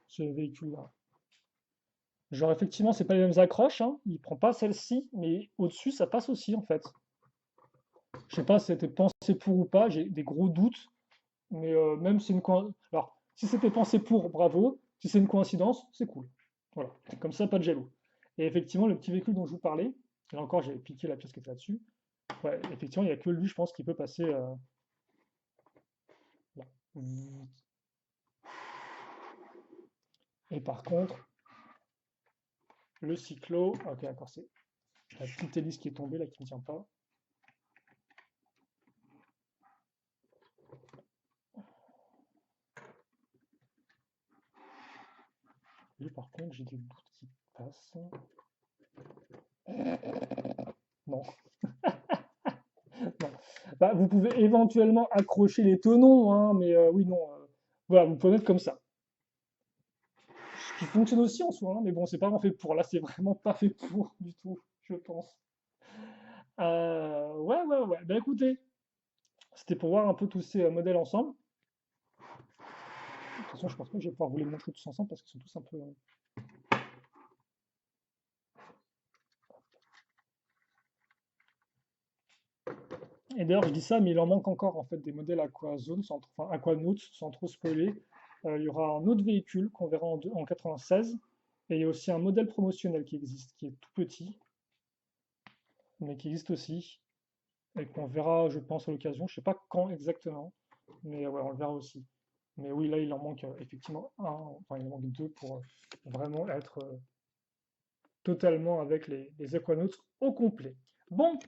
ce véhicule-là. Genre, effectivement, c'est pas les mêmes accroches, hein. Il prend pas celle-ci, mais au-dessus, ça passe aussi, en fait. Je sais pas si c'était pensé pour ou pas, j'ai des gros doutes, mais même si c'est une coïncidence. Alors, si c'était pensé pour, bravo. Si c'est une coïncidence, c'est cool. Voilà, comme ça, pas de jaloux. Et effectivement, le petit véhicule dont je vous parlais, là encore, j'avais piqué la pièce qui était là-dessus. Ouais, effectivement, il n'y a que lui, je pense, qui peut passer là. Et par contre, le cyclo, ok, d'accord, c'est la petite hélice qui est tombée là, qui ne tient pas. Lui, par contre, j'ai des doutes qui passent. Non, non. Bah, vous pouvez éventuellement accrocher les tenons, hein, mais oui, non. Voilà, vous pouvez mettre comme ça. Ce qui fonctionne aussi en soi, hein, mais bon, c'est pas vraiment fait pour. Là, c'est vraiment pas fait pour du tout, je pense. Ouais, ouais, ouais. Bah écoutez, c'était pour voir un peu tous ces modèles ensemble. De toute façon, je pense pas que je vais pouvoir vous les montrer tous ensemble parce qu'ils sont tous un peu. Et d'ailleurs, je dis ça, mais il en manque encore en fait des modèles Aquazone, enfin Aquanaut, sans trop spoiler. Il y aura un autre véhicule qu'on verra en 96, et il y a aussi un modèle promotionnel qui existe, qui est tout petit, mais qui existe aussi, et qu'on verra, je pense, à l'occasion. Je sais pas quand exactement, mais ouais, on le verra aussi. Mais oui, là, il en manque effectivement un, enfin, il en manque deux pour vraiment être totalement avec les Aquanauts au complet. Bon,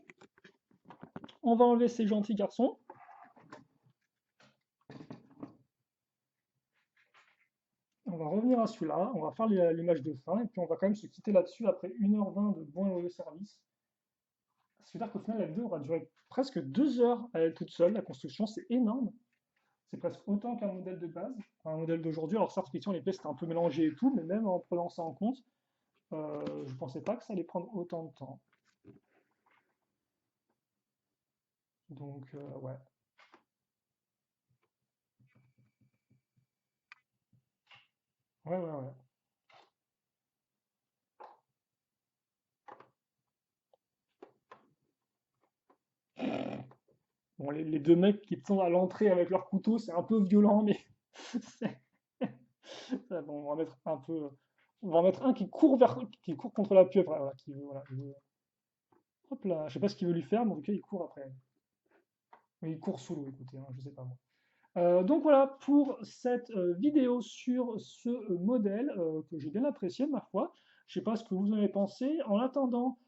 on va enlever ces gentils garçons. On va revenir à celui-là, on va faire l'image de fin, et puis on va quand même se quitter là-dessus après 1h20 de bon et loyaux service. C'est-à-dire qu'au final, la vidéo aura duré presque 2 heures à elle toute seule. La construction, c'est énorme. C'est presque autant qu'un modèle de base, un modèle d'aujourd'hui. Alors certes, effectivement, les pièces étaient un peu mélangées et tout, mais même en prenant ça en compte, je pensais pas que ça allait prendre autant de temps. Donc, ouais. Ouais, ouais, ouais. Bon, les deux mecs qui sont à l'entrée avec leur couteau, c'est un peu violent, mais bon, on va mettre un peu. On va en mettre un qui court contre la pieuvre. Voilà, voilà, hop là, je sais pas ce qu'il veut lui faire, mais en tout cas, il court après. Mais il court sous l'eau, écoutez, hein, je sais pas moi. Donc voilà pour cette vidéo sur ce modèle que j'ai bien apprécié, ma foi. Je sais pas ce que vous en avez pensé. En attendant,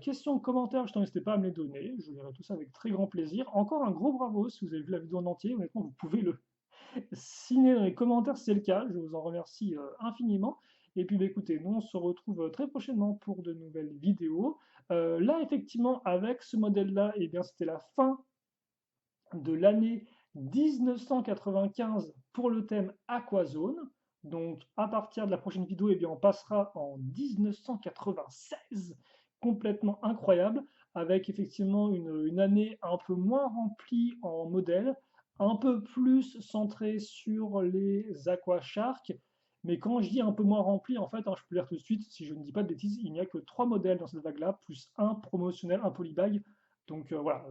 questions, commentaires, je n'hésitez pas à me les donner. Je verrai tout ça avec très grand plaisir. Encore un gros bravo si vous avez vu la vidéo en entier. Honnêtement, vous pouvez le signer dans les commentaires si c'est le cas. Je vous en remercie infiniment. Et puis, bah, écoutez, nous, on se retrouve très prochainement pour de nouvelles vidéos. Là, effectivement, avec ce modèle-là, eh bien, c'était la fin de l'année 1995 pour le thème Aquazone. Donc, à partir de la prochaine vidéo, eh bien, on passera en 1996, complètement incroyable, avec effectivement une année un peu moins remplie en modèles, un peu plus centrée sur les aquasharks. Mais quand je dis un peu moins rempli, en fait, hein, je peux dire tout de suite, si je ne dis pas de bêtises, il n'y a que 3 modèles dans cette vague-là, plus un promotionnel, un polybag. Donc voilà,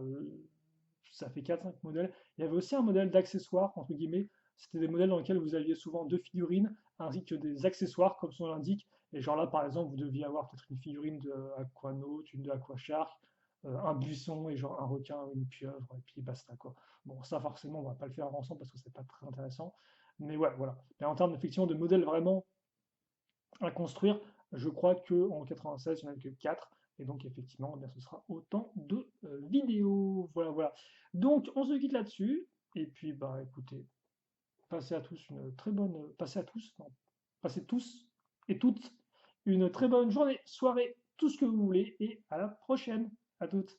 ça fait 4-5 modèles. Il y avait aussi un modèle d'accessoires, entre guillemets. C'était des modèles dans lesquels vous aviez souvent 2 figurines, ainsi que des accessoires, comme son nom l'indique. Et genre là, par exemple, vous deviez avoir peut-être une figurine de Aquanaut, une de Aquashark, un buisson et genre un requin ou une pieuvre, et puis basta quoi. Bon, ça forcément, on va pas le faire ensemble parce que c'est pas très intéressant. Mais ouais, voilà. Mais en termes effectivement de modèles vraiment à construire, je crois qu'en 96, il n'y en a que 4. Et donc, effectivement, eh bien, ce sera autant de vidéos. Voilà, voilà. Donc, on se quitte là-dessus. Et puis, bah, écoutez, passez à tous une très bonne. Passez à tous, non, passez tous et toutes une très bonne journée, soirée, tout ce que vous voulez. Et à la prochaine. À toutes.